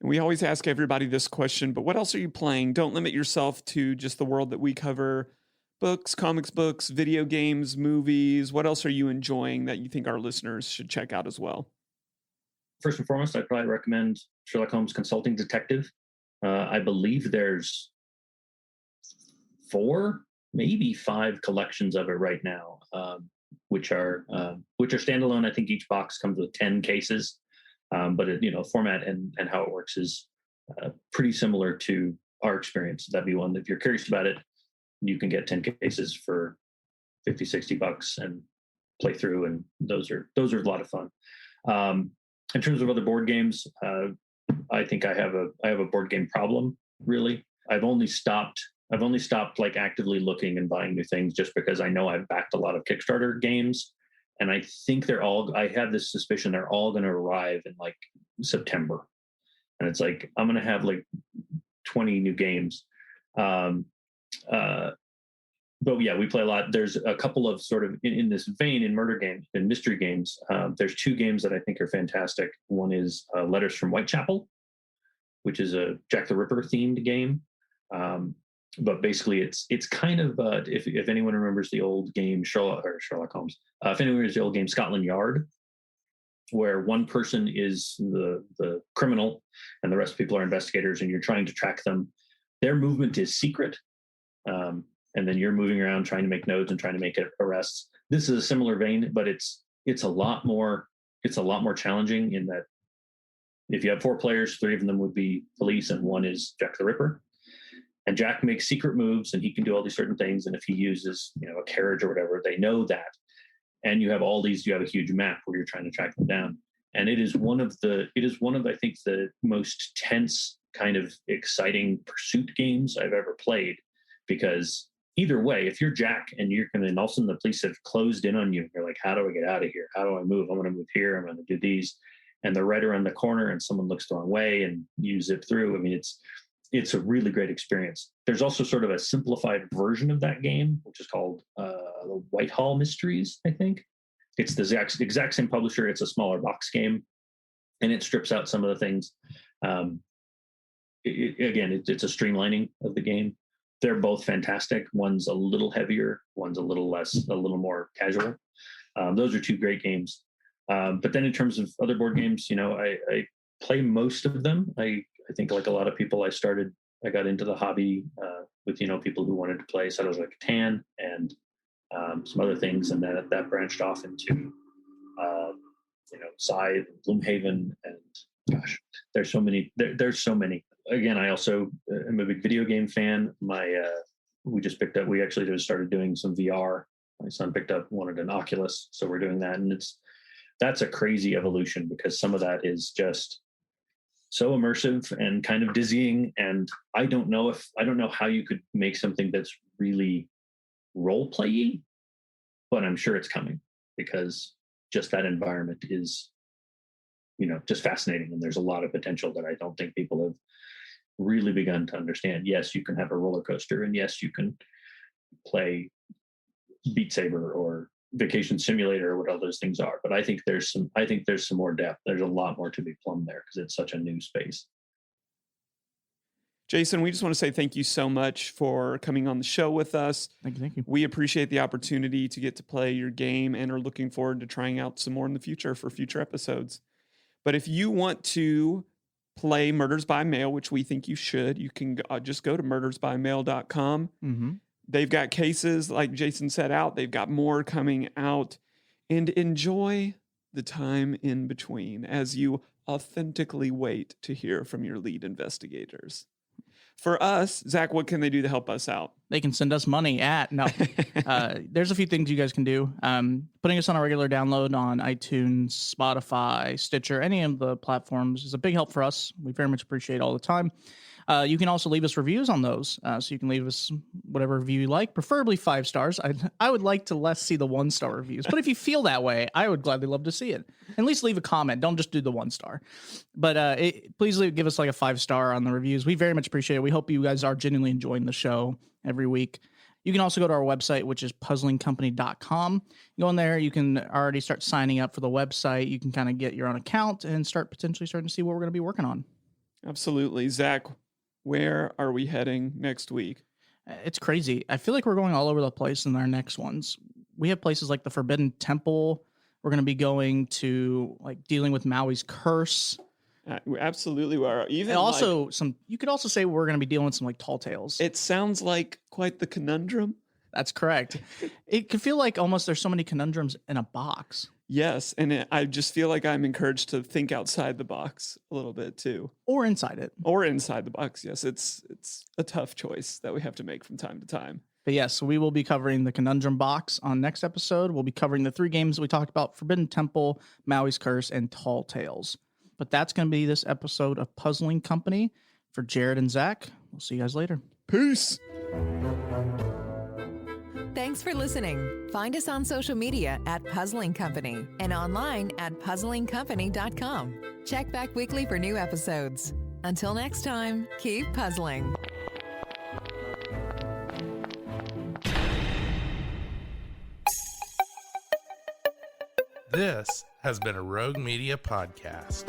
We always ask everybody this question, but what else are you playing? Don't limit yourself to just the world that we cover. Books, comics books, video games, movies. What else are you enjoying that you think our listeners should check out as well? First and foremost, I'd probably recommend Sherlock Holmes Consulting Detective. I believe there's 4, maybe 5 collections of it right now, which are standalone. I think each box comes with 10 cases, but format and how it works is pretty similar to our experience. That'd be one. If you're curious about it, you can get 10 cases for $50-$60 and play through, and those are a lot of fun. In terms of other board games, I think I have a board game problem. Really, I've only stopped like actively looking and buying new things just because I know I've backed a lot of Kickstarter games, and I think I have this suspicion they're all going to arrive in like September, and it's like I'm going to have like 20 new games. But yeah, we play a lot. There's a couple of sort of in this vein in murder games and mystery games. There's 2 games that I think are fantastic. One is Letters from Whitechapel, which is a Jack the Ripper themed game. But basically, it's kind of if anyone remembers the old game Sherlock Holmes, if anyone remembers the old game Scotland Yard, where one person is the criminal and the rest of the people are investigators, and you're trying to track them. Their movement is secret. And then you're moving around trying to make notes and trying to make arrests. This is a similar vein, but it's a lot more challenging in that if you have 4 players, 3 of them would be police and 1 is Jack the Ripper. And Jack makes secret moves and he can do all these certain things. And if he uses, a carriage or whatever, they know that. And you have a huge map where you're trying to track them down. And it is one of I think the most tense kind of exciting pursuit games I've ever played, because either way, if you're Jack and and all of a sudden the police have closed in on you, you're like, how do I get out of here? How do I move? I'm going to move here. I'm going to do these. And they're right around the corner and someone looks the wrong way and you zip through. I mean, it's a really great experience. There's also sort of a simplified version of that game, which is called the Whitehall Mysteries, I think. It's the exact same publisher. It's a smaller box game, and it strips out some of the things. It's a streamlining of the game. They're both fantastic. One's a little heavier, one's a little more casual. Those are 2 great games. But then in terms of other board games, I play most of them. I think like a lot of people, I got into the hobby with, people who wanted to play Settlers of Catan and some other things. And then that branched off into, Scythe, Gloomhaven, and gosh, there's so many. There's so many. Again, I also am a big video game fan. We actually just started doing some VR. My son wanted an Oculus, so we're doing that, and that's a crazy evolution because some of that is just so immersive and kind of dizzying. And I don't know how you could make something that's really role playy, but I'm sure it's coming because just that environment is, just fascinating. And there's a lot of potential that I don't think people have really begun to understand. Yes, you can have a roller coaster, and yes, you can play Beat Saber or Vacation Simulator or what all those things are. But I think there's some more depth. There's a lot more to be plumbed there because it's such a new space. Jason, we just want to say thank you so much for coming on the show with us. Thank you. We appreciate the opportunity to get to play your game and are looking forward to trying out some more in the future for future episodes. But if you want to play Murders by Mail, which we think you should, you can just go to murdersbymail.com. Mm-hmm. They've got cases, like Jason said, out. They've got more coming out. And enjoy the time in between as you authentically wait to hear from your lead investigators. For us, Zach, what can they do to help us out? They can send us money there's a few things you guys can do. Putting us on a regular download on iTunes, Spotify, Stitcher, any of the platforms is a big help for us. We very much appreciate all the time. You can also leave us reviews on those. So you can leave us whatever review you like, preferably 5 stars. I would like to less see the 1-star reviews, but if you feel that way, I would gladly love to see it. At least leave a comment. Don't just do the 1 star. But please give us like a 5-star on the reviews. We very much appreciate it. We hope you guys are genuinely enjoying the show every week. You can also go to our website, which is puzzlingcompany.com. You go in there, you can already start signing up for the website. You can kind of get your own account and potentially starting to see what we're going to be working on. Absolutely. Zach, where are we heading next week? It's crazy. I feel like we're going all over the place in our next ones. We have places like the Forbidden Temple. We're going to be going to like dealing with Maui's curse. We absolutely are. Even And also you could also say we're going to be dealing with some like tall tales. it sounds like quite the conundrum. That's correct. It could feel like almost there's so many conundrums in a box. Yes, and I just feel like I'm encouraged to think outside the box a little bit too, Or inside it. or inside the box. Yes, it's a tough choice that we have to make from time to time. But yes, we will be covering the conundrum box on next episode. We'll be covering the 3 games we talked about: Forbidden Temple, Maui's Curse, and Tall Tales. But that's going to be this episode of Puzzling Company. For Jared and Zach, we'll see you guys later. Peace. Thanks for listening. Find us on social media at Puzzling Company and online at puzzlingcompany.com. Check back weekly for new episodes. Until next time, keep puzzling. This has been a Rogue Media podcast.